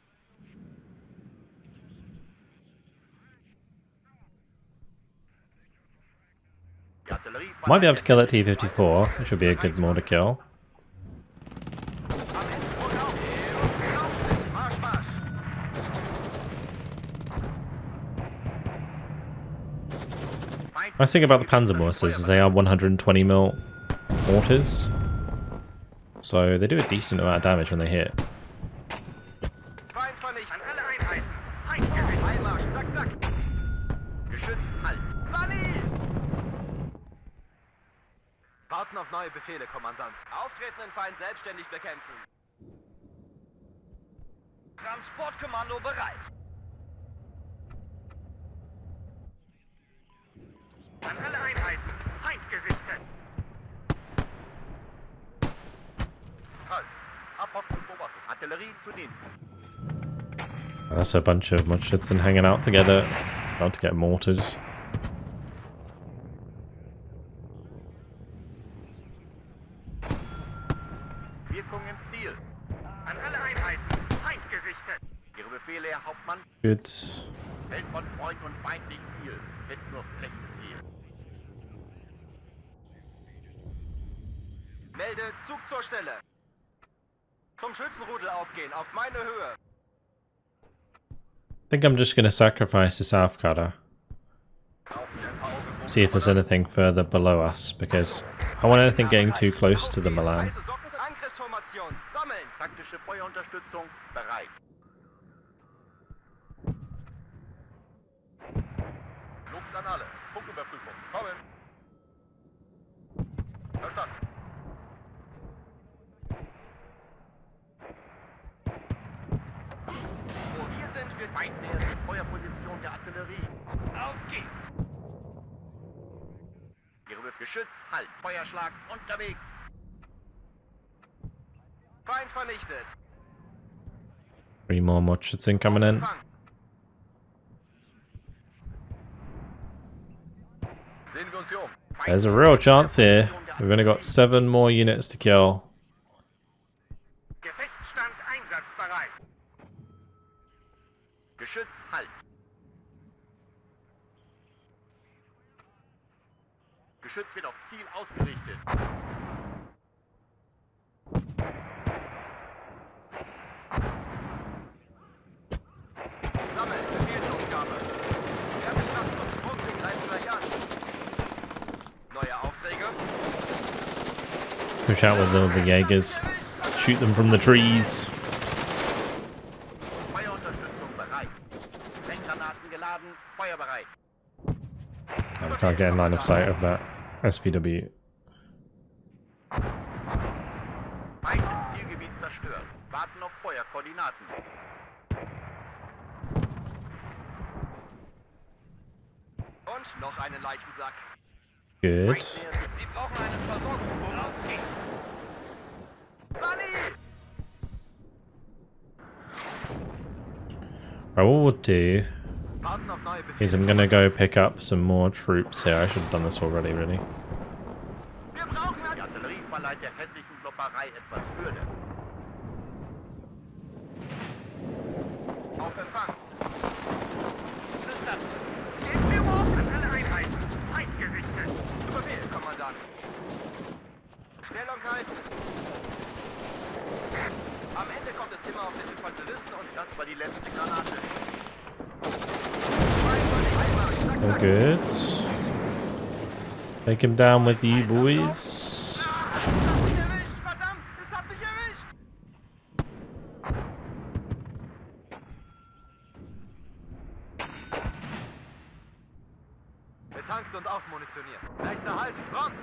Die Artillerie Might be able to kill that T-54, which would be a good mortar kill. Am Ende Sprung auf. Aufschnitt. Marsch, Marsch. Nice thing about the Panzer mortars is they are 120mm mortars. So they do a decent amount of damage when they hit. Feind vernichtet. An alle Einheiten. Feindgesicht. Einmarsch. Zack, zack. Geschütz halt. Sani! Warten auf neue Befehle, Kommandant. Auftretenden Feind selbstständig bekämpfen. Transportkommando bereit. An alle Einheiten. Feindgesichtet. Halt. Abhocken und Beobachtung. Artillerie zu Dienst. That's a bunch of Mutschützen hanging out together. About to get mortars. Wirkung im Ziel. An alle Einheiten. Feindgesichtet. Ihre Befehle, Herr Hauptmann. Good. Hält von Freund und Feind nicht viel. Wird nur Flächenziel. Melde Zug zur Stelle. Zum Schützenrudel aufgehen, auf meine Höhe. I think I'm just going to sacrifice the South Cutter. See if there's anything further below us, because I don't want anything getting too close to the Milan. Weiße Socken sind Angriffsformation. Sammeln. Taktische Feuerunterstützung bereit. Flux an alle. Funküberprüfung. Kommen. Verstanden. Wo wir sind, wird Feind nähert die Feuerposition der Artillerie. Auf geht's. Ihre Geschütz, halt. Feuerschlag unterwegs. Feind vernichtet. 3 more Mutschützen coming in. Fang. Sehen wir uns hier um. There's a real chance here. We've only got 7 more units to kill. Gefechtsstand einsatzbereit. Geschütz, halt. Geschütz wird auf Ziel ausgerichtet. Sammeln. Befehlsaufgabe. Wärmeschlacht zum Sprung. Wir greifen gleich an. Neue Aufträge. push out with all the Jaegers. Shoot them from the trees. Feuerunterstützung bereit. Sprenggranaten geladen, feuerbereit. I can't get in line of sight of that SPW. Feind im Zielgebiet zerstört. Warten auf Feuerkoordinaten. Und noch einen Leichensack. Good. Sie brauchen einen Versorgungsbogen. Auf geht's. Sunny! Right, what we'll do Warten auf neue Befehle. is I'm gonna go pick up some more troops here. I should have done this already, really. Wir brauchen Die Artillerie verleiht der hässlichen Klopperei etwas Würde. auf Empfang. Flüstern. Geben wir auf! An alle Einheiten. Feind gerichtet. Zu Befehl, Kommandant. Stellung halten. Am Ende kommt es immer auf den Infanteristen und Das war die letzte Granate. All good. Take him down with you, boys. Es hat mich erwischt, verdammt! Es hat mich erwischt! Betankt und aufmunitioniert. Nächster Halt, Front!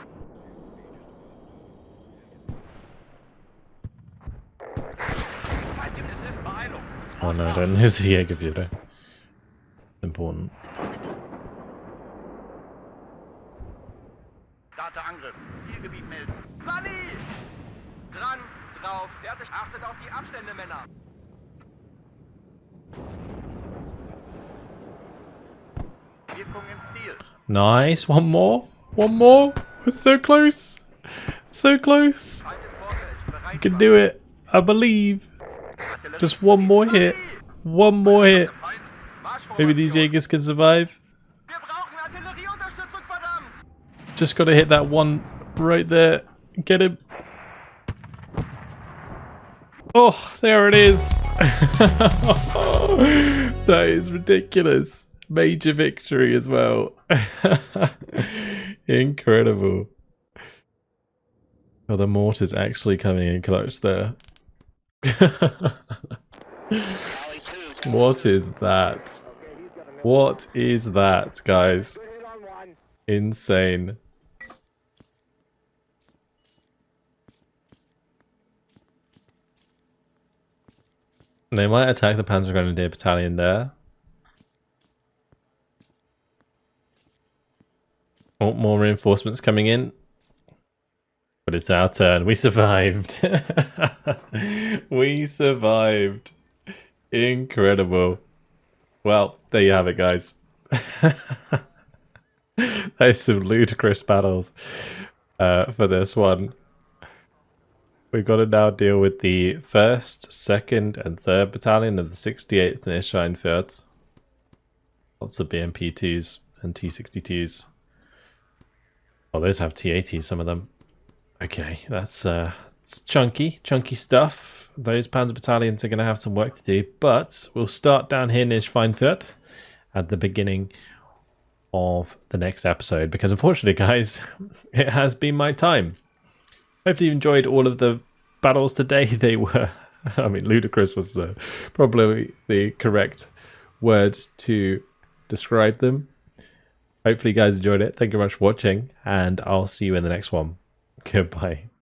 Es ist Beeilung. Oh no, don't lose the Jaeger computer. Important. Starte Angriff. Zielgebiet melden. Sunny! Dran, drauf, fertig. Achtet auf die Abstände, Männer. Wirkung im Ziel. Nice. One more. One more. We're so close. So close. Feind im Vorfeld, bereit You can do it. I believe. Just one more hit. One more hit. Maybe these Jaegers can survive. Wir brauchen Artillerieunterstützung, verdammt! Just gotta hit that one right there. Get him. Oh, there it is. That is ridiculous. Major victory as well. Incredible. Oh, the mortar's actually coming in clutch there. What is that? What is that, guys? Good hit on one. Insane. They might attack the Panzer Grenadier Battalion there. Oh, more reinforcements coming in. But it's our turn. We survived. We survived. Incredible. Well, there you have it, guys. There's some ludicrous battles for this one. We've got to now deal with the 1st, 2nd, and 3rd Battalion of the 68th Niederscheinfurt. Lots of BMP-2s and T-62s. Oh, those have T-80s, some of them. Okay, that's it's chunky stuff. Those Panzer battalions are going to have some work to do, but we'll start down here near Schweinfurt at the beginning of the next episode, because unfortunately, guys, it has been my time. Hopefully you enjoyed all of the battles today. They were, I mean, ludicrous was probably the correct words to describe them. Hopefully you guys enjoyed it. Thank you very much for watching, and I'll see you in the next one. Goodbye.